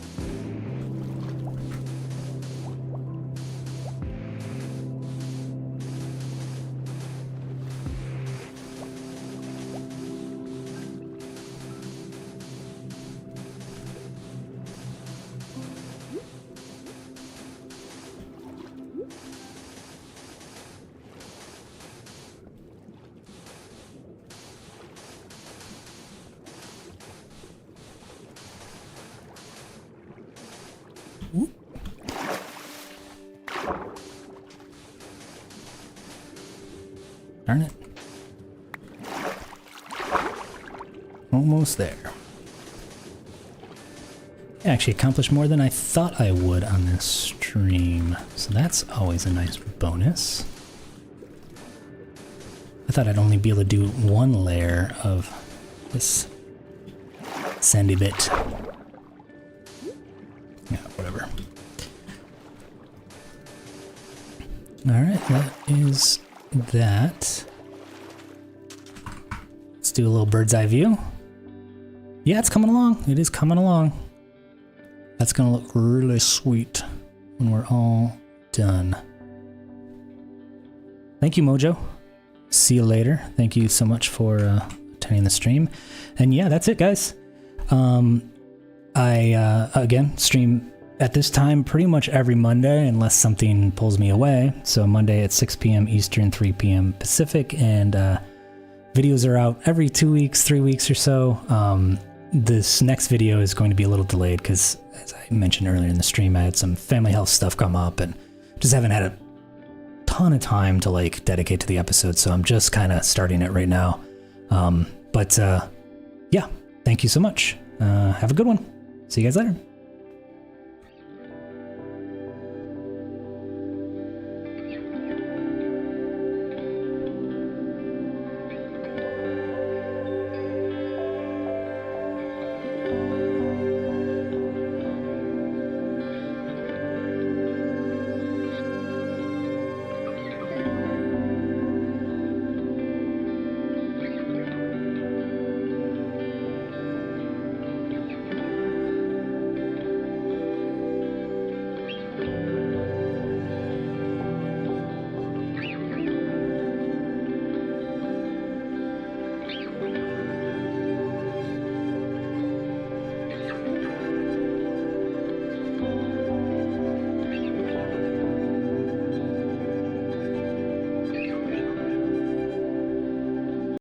Speaker 1: Darn it. Almost there. Actually accomplished more than I thought I would on this stream, so that's always a nice bonus. I thought I'd only be able to do one layer of this sandy bit. Yeah, whatever. Alright, that is that. Let's do a little bird's eye view. Yeah, it's coming along. It is coming along. That's gonna look really sweet when we're all done. Thank you, Mojo. See you later. Thank you so much for attending the stream. And yeah, that's it, guys. I again stream at this time pretty much every Monday unless something pulls me away. So Monday at 6 p.m. Eastern, 3 p.m. Pacific, and videos are out every 2 weeks, 3 weeks or so. This next video is going to be a little delayed because, as I mentioned earlier in the stream, I had some family health stuff come up and just haven't had a ton of time to like dedicate to the episode, so I'm just kind of starting it right now. Yeah, thank you so much. Have a good one. See you guys later.